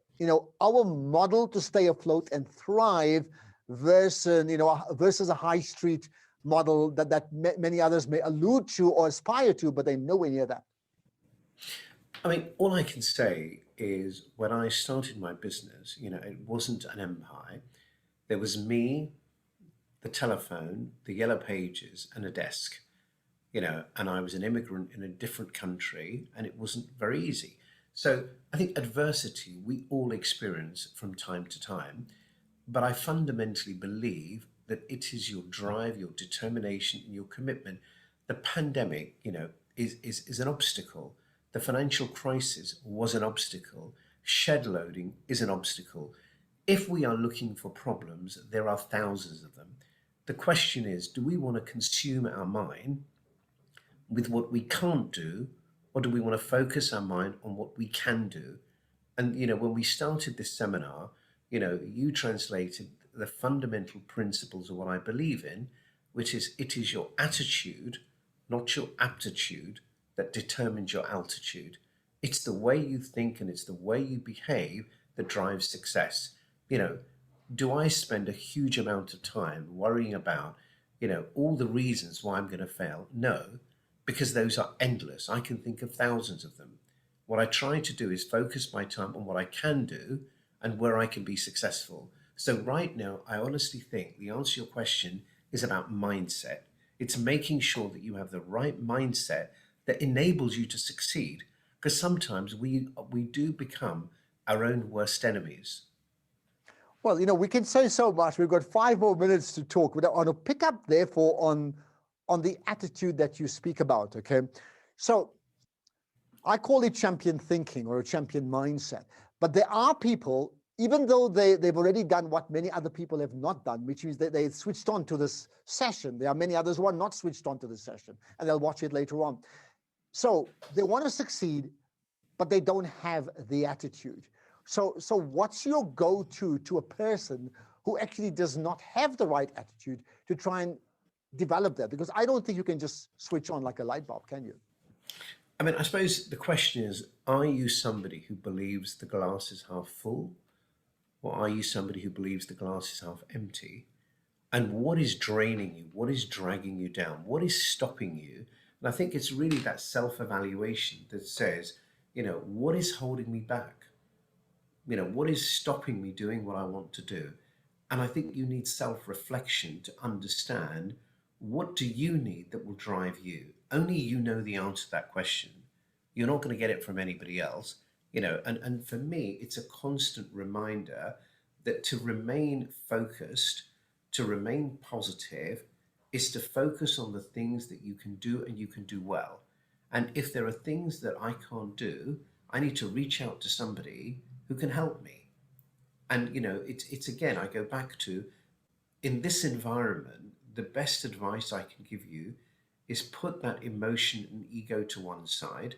our model to stay afloat and thrive versus a high street model that many others may allude to or aspire to, but they're nowhere near that? I mean, all I can say is when I started my business, it wasn't an empire. There was me, the telephone, the yellow pages, and a desk, and I was an immigrant in a different country, and it wasn't very easy. So I think adversity we all experience from time to time, but I fundamentally believe that it is your drive, your determination, and your commitment. The pandemic, is an obstacle. The financial crisis was an obstacle. Shed loading is an obstacle. If we are looking for problems, there are thousands of them. The question is, do we want to consume our mind with what we can't do, or do we want to focus our mind on what we can do? And, when we started this seminar, you translated the fundamental principles of what I believe in, which is it is your attitude, not your aptitude, that determines your altitude. It's the way you think and it's the way you behave that drives success. Do I spend a huge amount of time worrying about, all the reasons why I'm going to fail? No, because those are endless. I can think of thousands of them. What I try to do is focus my time on what I can do and where I can be successful. So right now, I honestly think the answer to your question is about mindset. It's making sure that you have the right mindset that enables you to succeed. Because sometimes we do become our own worst enemies. Well, we can say so much. We've got 5 more minutes to talk. But I want to pick up, therefore, on the attitude that you speak about, okay? So I call it champion thinking or a champion mindset. But there are people, even though they've already done what many other people have not done, which means that they switched on to this session. There are many others who are not switched on to this session, and they'll watch it later on. So they want to succeed, but they don't have the attitude. So what's your go-to to a person who actually does not have the right attitude to try and develop that? Because I don't think you can just switch on like a light bulb, can you? I mean, I suppose the question is, are you somebody who believes the glass is half full? Or are you somebody who believes the glass is half empty? And what is draining you? What is dragging you down? What is stopping you? And I think it's really that self-evaluation that says, what is holding me back? What is stopping me doing what I want to do? And I think you need self-reflection to understand, what do you need that will drive you? Only you know the answer to that question. You're not going to get it from anybody else. And for me, it's a constant reminder that to remain focused, to remain positive, is to focus on the things that you can do and you can do well. And if there are things that I can't do, I need to reach out to somebody who can help me. And it's again, I go back to, in this environment, the best advice I can give you is put that emotion and ego to one side,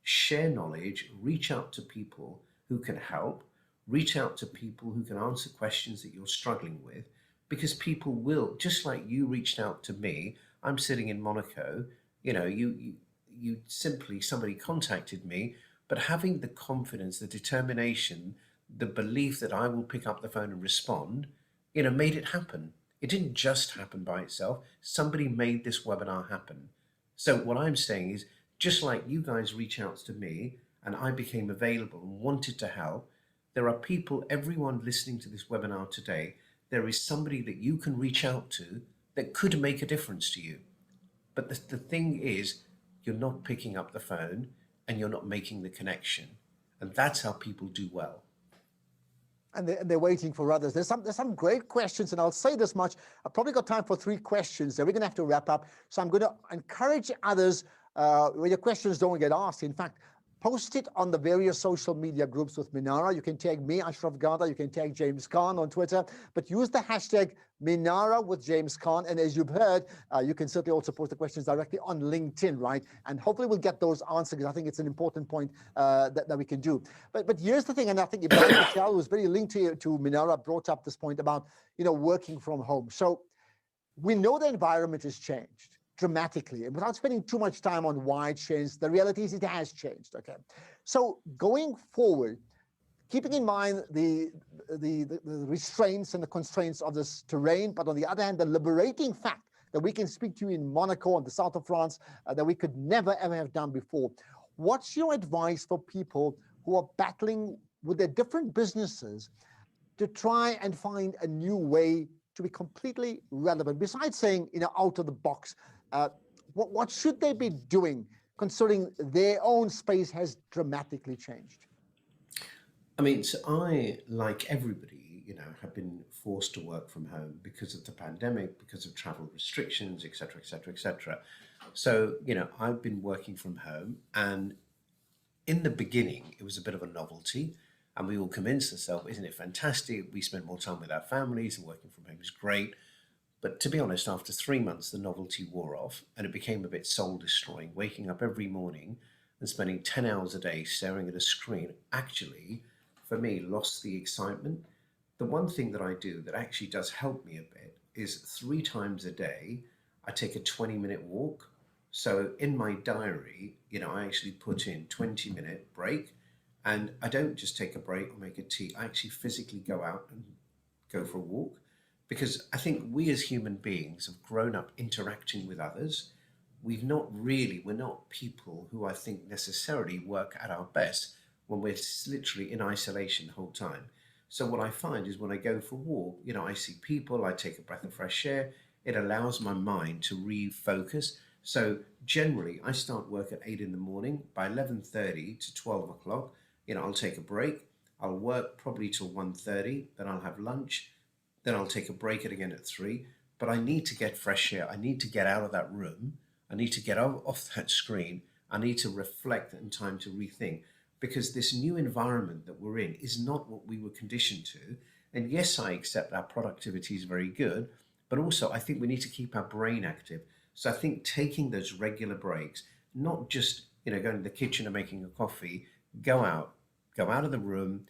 share knowledge, reach out to people who can help, reach out to people who can answer questions that you're struggling with, because people will, just like you reached out to me. I'm sitting in Monaco, you simply, somebody contacted me, but having the confidence, the determination, the belief that I will pick up the phone and respond, made it happen. It didn't just happen by itself. Somebody made this webinar happen. So what I'm saying is, just like you guys reach out to me and I became available and wanted to help, there are people, everyone listening to this webinar today, there is somebody that you can reach out to that could make a difference to you. But the thing is, you're not picking up the phone and you're not making the connection. And that's how people do well. And they're waiting for others. There's some great questions, and I'll say this much. I've probably got time for 3 questions. Then we're going to have to wrap up. So I'm going to encourage others, where your questions don't get asked. In fact, post it on the various social media groups with Minara. You can tag me, Ashraf Garda. You can tag James Caan on Twitter. But use the hashtag Minara with James Caan. And as you've heard, you can certainly also post the questions directly on LinkedIn, right? And hopefully we'll get those answered, because I think it's an important point that we can do. But here's the thing, and I think Ibrahim Patel, who's very linked to Minara, brought up this point about, working from home. So we know the environment has changed dramatically, and without spending too much time on why it changed, the reality is it has changed. Okay, so going forward, keeping in mind the restraints and the constraints of this terrain, but on the other hand, the liberating fact that we can speak to you in Monaco and the south of France that we could never ever have done before. What's your advice for people who are battling with their different businesses to try and find a new way to be completely relevant, besides saying, out of the box? What should they be doing, considering their own space has dramatically changed? I mean, so I, like everybody, have been forced to work from home because of the pandemic, because of travel restrictions, et cetera, et cetera, et cetera. So, I've been working from home, and in the beginning, it was a bit of a novelty, and we all convinced ourselves, isn't it fantastic? We spend more time with our families, and working from home is great. But to be honest, after 3 months, the novelty wore off, and it became a bit soul destroying. Waking up every morning and spending 10 hours a day staring at a screen actually, for me, lost the excitement. The one thing that I do that actually does help me a bit is 3 times a day, I take a 20-minute walk. So in my diary, I actually put in 20-minute break, and I don't just take a break or make a tea. I actually physically go out and go for a walk. Because I think we as human beings have grown up interacting with others. We're not people who I think necessarily work at our best when we're literally in isolation the whole time. So what I find is when I go for a walk, I see people, I take a breath of fresh air. It allows my mind to refocus. So generally I start work at 8 in the morning. By 11:30 to 12 o'clock, I'll take a break. I'll work probably till 1:30, then I'll have lunch. Then I'll take a break again at 3, but I need to get fresh air. I need to get out of that room. I need to get off that screen. I need to reflect and time to rethink, because this new environment that we're in is not what we were conditioned to. And yes, I accept our productivity is very good, but also I think we need to keep our brain active. So I think taking those regular breaks, not just, going to the kitchen and making a coffee, go out of the room,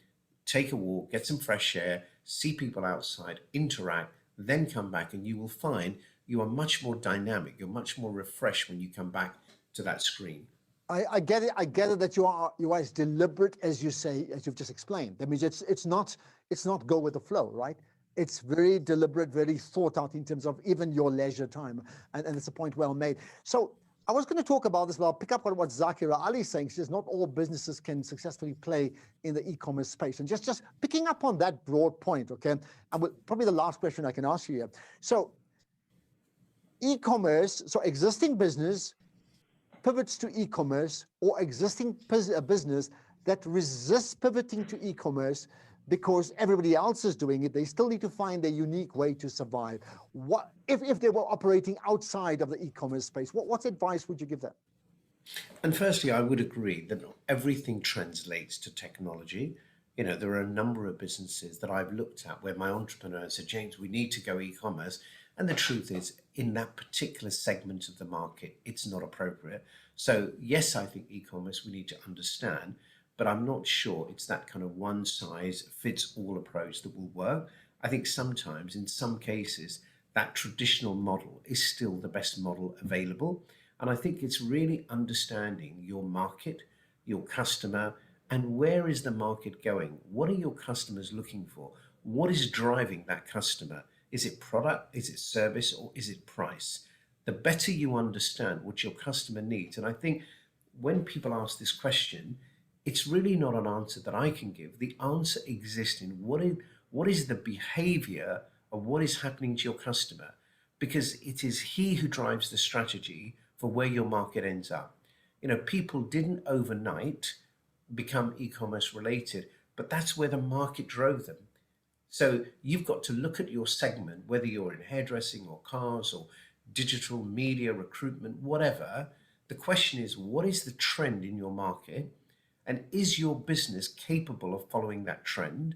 take a walk, get some fresh air, see people outside, interact, then come back, and you will find you are much more dynamic. You're much more refreshed when you come back to that screen. I get it. I get it that you are as deliberate as you say, as you've just explained. That means it's not go with the flow, right? It's very deliberate, very thought out in terms of even your leisure time, and it's a point well made. So I was going to talk about this, but I'll pick up on what Zakira Ali is saying. She says not all businesses can successfully play in the e-commerce space. And just picking up on that broad point, okay, and probably the last question I can ask you here. So e-commerce, so existing business pivots to e-commerce, or existing business that resists pivoting to e-commerce because everybody else is doing it, they still need to find a unique way to survive. What if they were operating outside of the e-commerce space? What advice would you give them? And firstly, I would agree that not everything translates to technology. There are a number of businesses that I've looked at where my entrepreneur said, James, we need to go e-commerce. And the truth is, in that particular segment of the market, it's not appropriate. So yes, I think e-commerce we need to understand, but I'm not sure it's that kind of one size fits all approach that will work. I think sometimes, in some cases, that traditional model is still the best model available. And I think it's really understanding your market, your customer, and where is the market going? What are your customers looking for? What is driving that customer? Is it product? Is it service? Or is it price? The better you understand what your customer needs. And I think when people ask this question, it's really not an answer that I can give. The answer exists in what is the behavior of what is happening to your customer, because it is he who drives the strategy for where your market ends up. People didn't overnight become e-commerce related, but that's where the market drove them. So you've got to look at your segment, whether you're in hairdressing or cars or digital media, recruitment, whatever. The question is, what is the trend in your market? And is your business capable of following that trend?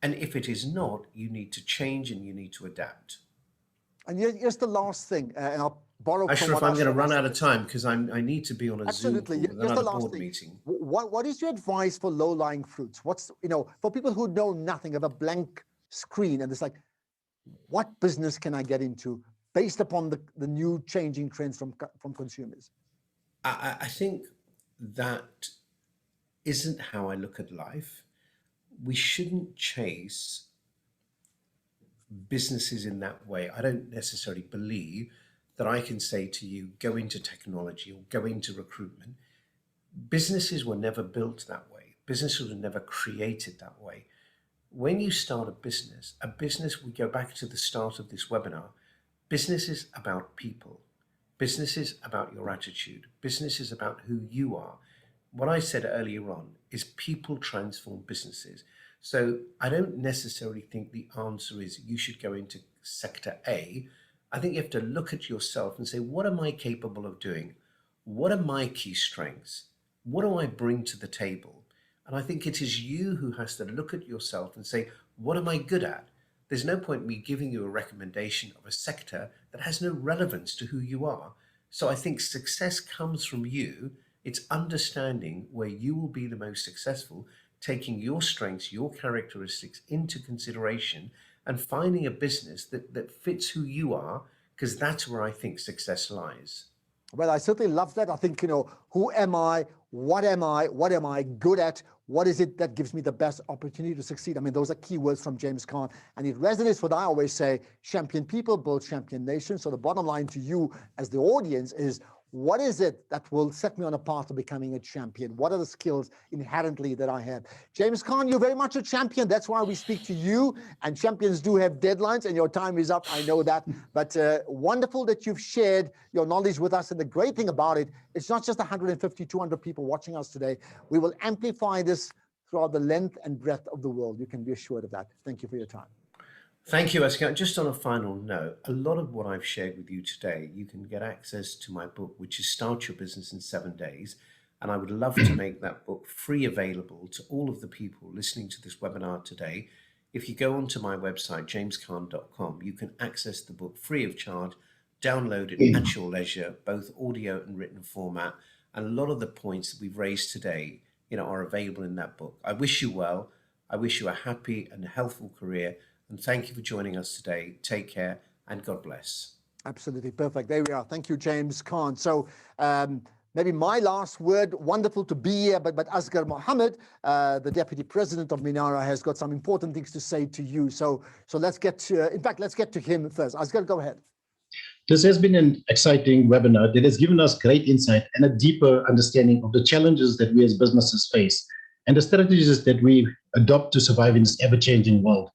And if it is not, you need to change and you need to adapt. And here's the last thing, and I'll borrow from Ashraf, what I'm going to run out said. of time because I need to be on a Absolutely. Zoom call with Here's the another last board thing. meeting. What is your advice for low-lying fruits? For people who know nothing, of a blank screen, and it's like, what business can I get into based upon the new changing trends from consumers? I think that isn't how I look at life. We shouldn't chase businesses in that way. I don't necessarily believe that I can say to you, go into technology or go into recruitment. Businesses were never built that way. Businesses were never created that way. When you start a business, we go back to the start of this webinar, business is about people. Business is about your attitude. Business is about who you are. What I said earlier on is people transform businesses. So I don't necessarily think the answer is you should go into sector A. I think you have to look at yourself and say, what am I capable of doing? What are my key strengths? What do I bring to the table? And I think it is you who has to look at yourself and say, what am I good at? There's no point me giving you a recommendation of a sector that has no relevance to who you are. So I think success comes from you. It's understanding where you will be the most successful, taking your strengths, your characteristics into consideration, and finding a business that fits who you are, because that's where I think success lies. Well, I certainly love that. I think, who am I? What am I? What am I good at? What is it that gives me the best opportunity to succeed? I mean, those are key words from James Caan, and it resonates with what I always say: champion people build champion nations. So the bottom line to you as the audience is, what is it that will set me on a path to becoming a champion? What are the skills inherently that I have? James Caan, you're very much a champion. That's why we speak to you. And champions do have deadlines, and your time is up. I know that. But wonderful that you've shared your knowledge with us. And the great thing about it, it's not just 150, 200 people watching us today. We will amplify this throughout the length and breadth of the world. You can be assured of that. Thank you for your time. Thank you, Asgar. Just on a final note, a lot of what I've shared with you today, you can get access to my book, which is Start Your Business in 7 Days. And I would love to make that book free available to all of the people listening to this webinar today. If you go onto my website, jamescaan.com, you can access the book free of charge, download it at your leisure, both audio and written format. And a lot of the points that we've raised today, are available in that book. I wish you well. I wish you a happy and healthful career. And thank you for joining us today. Take care and God bless. Absolutely perfect. There we are. Thank you, James Caan. So maybe my last word, wonderful to be here, but Asgar Mahomed, the Deputy President of Minara, has got some important things to say to you. So let's get to, let's get to him first. Asgar, go ahead. This has been an exciting webinar that has given us great insight and a deeper understanding of the challenges that we as businesses face and the strategies that we adopt to survive in this ever-changing world.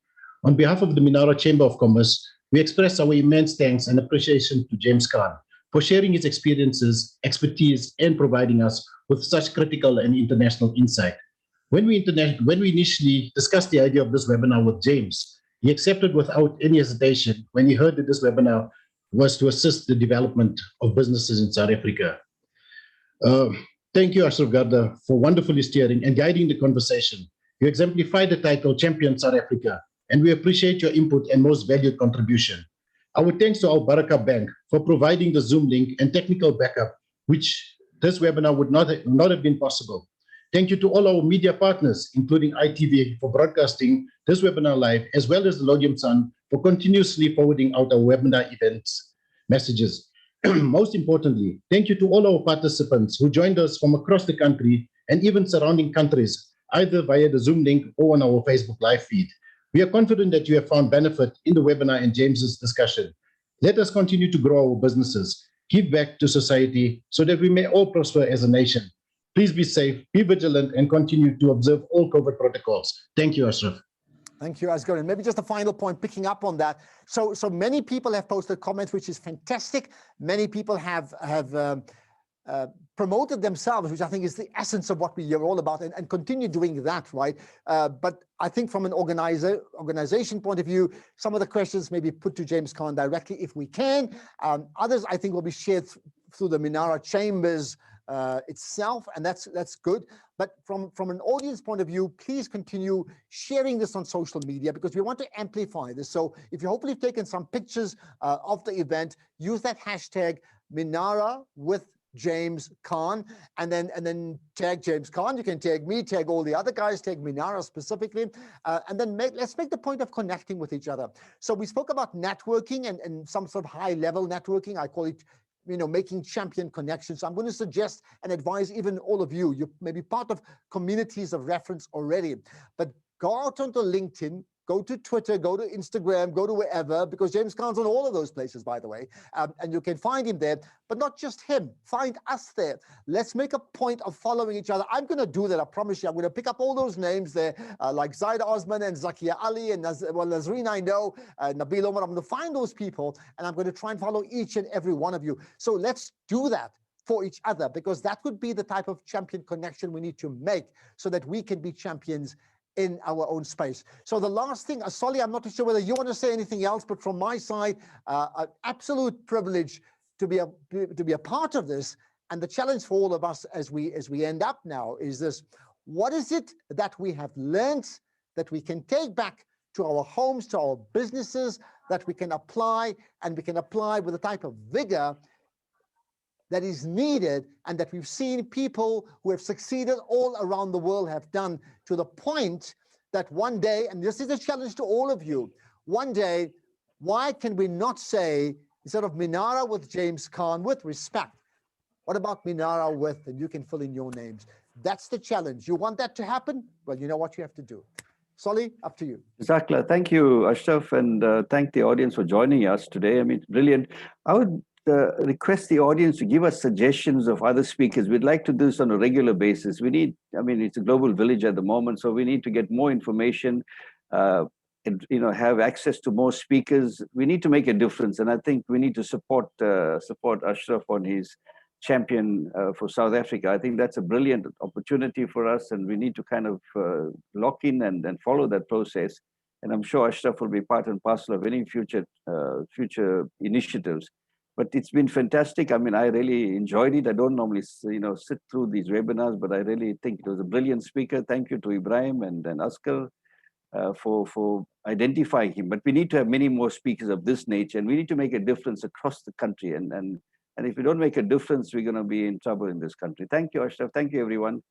On behalf of the Minara Chamber of Commerce, we express our immense thanks and appreciation to James Caan for sharing his experiences, expertise, and providing us with such critical and international insight. When we initially discussed the idea of this webinar with James, he accepted without any hesitation when he heard that this webinar was to assist the development of businesses in South Africa. Thank you, Ashraf Garda, for wonderfully steering and guiding the conversation You exemplify the title Champion South Africa, and we appreciate your input and most valued contribution. Our thanks to our Baraka Bank for providing the Zoom link and technical backup, which this webinar would not have been possible. Thank you to all our media partners, including ITV, for broadcasting this webinar live, as well as the Lodium Sun for continuously forwarding out our webinar events messages. Most importantly, thank you to all our participants who joined us from across the country and even surrounding countries, either via the Zoom link or on our Facebook live feed. We are confident that you have found benefit in the webinar and James's discussion. Let us continue to grow our businesses, give back to society so that we may all prosper as a nation. Please be safe, be vigilant, and continue to observe all COVID protocols. Thank you, Ashraf. Thank you, Asgar. And maybe just a final point, picking up on that. So many people have posted comments, which is fantastic. Many people have promoted themselves, which I think is the essence of what we are all about, and continue doing that, right? But I think from an organization point of view, some of the questions may be put to James Caan directly if we can. Others, I think, will be shared through the Minara Chambers itself, and that's good. But from an audience point of view, please continue sharing this on social media, because we want to amplify this. So if you hopefully have taken some pictures of the event, use that hashtag Minara with James Caan, and then tag James Caan. You can tag me, tag all the other guys, tag Minara specifically, and then let's make the point of connecting with each other. So we spoke about networking and some sort of high-level networking. I call it, making champion connections. So I'm going to suggest and advise even all of you. You may be part of communities of reference already, but go out onto LinkedIn, go to Twitter, go to Instagram, go to wherever, because James Caan's on all of those places, by the way, and you can find him there. But not just him, find us there. Let's make a point of following each other. I'm going to do that, I promise you. I'm going to pick up all those names there, like Zaid Osman and Zakia Ali and Nazreen, I know, Nabil Omar. I'm going to find those people, and I'm going to try and follow each and every one of you. So let's do that for each other, because that would be the type of champion connection we need to make so that we can be champions in our own space. So the last thing, Solly, I'm not too sure whether you want to say anything else, but from my side, an absolute privilege to be a part of this. And the challenge for all of us as we end up now is this: what is it that we have learned that we can take back to our homes, to our businesses, that we can apply, and we can apply with the type of vigor that is needed, and that we've seen people who have succeeded all around the world have done, to the point that one day, and this is a challenge to all of you, one day, why can we not say, instead of Minara with James Caan, with respect, what about Minara with, and you can fill in your names? That's the challenge. You want that to happen? Well, you know what you have to do. Solly, up to you. Jazakallah. Thank you, Ashraf, and thank the audience for joining us today. I mean, brilliant. I would request the audience to give us suggestions of other speakers. We'd like to do this on a regular basis. We need, I mean, it's a global village at the moment, so we need to get more information, and, have access to more speakers. We need to make a difference, and I think we need to support Ashraf on his champion for South Africa. I think that's a brilliant opportunity for us, and we need to kind of lock in and follow that process. And I'm sure Ashraf will be part and parcel of any future initiatives. But it's been fantastic. I mean, I really enjoyed it. I don't normally, sit through these webinars, but I really think it was a brilliant speaker. Thank you to Ibrahim and Asgar for identifying him. But we need to have many more speakers of this nature, and we need to make a difference across the country. And if we don't make a difference, we're going to be in trouble in this country. Thank you, Ashraf. Thank you, everyone.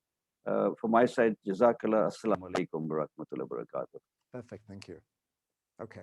From my side, Jazakallah. Assalamu alaikum wa rahmatullahi wa barakatuh. Perfect. Thank you. Okay.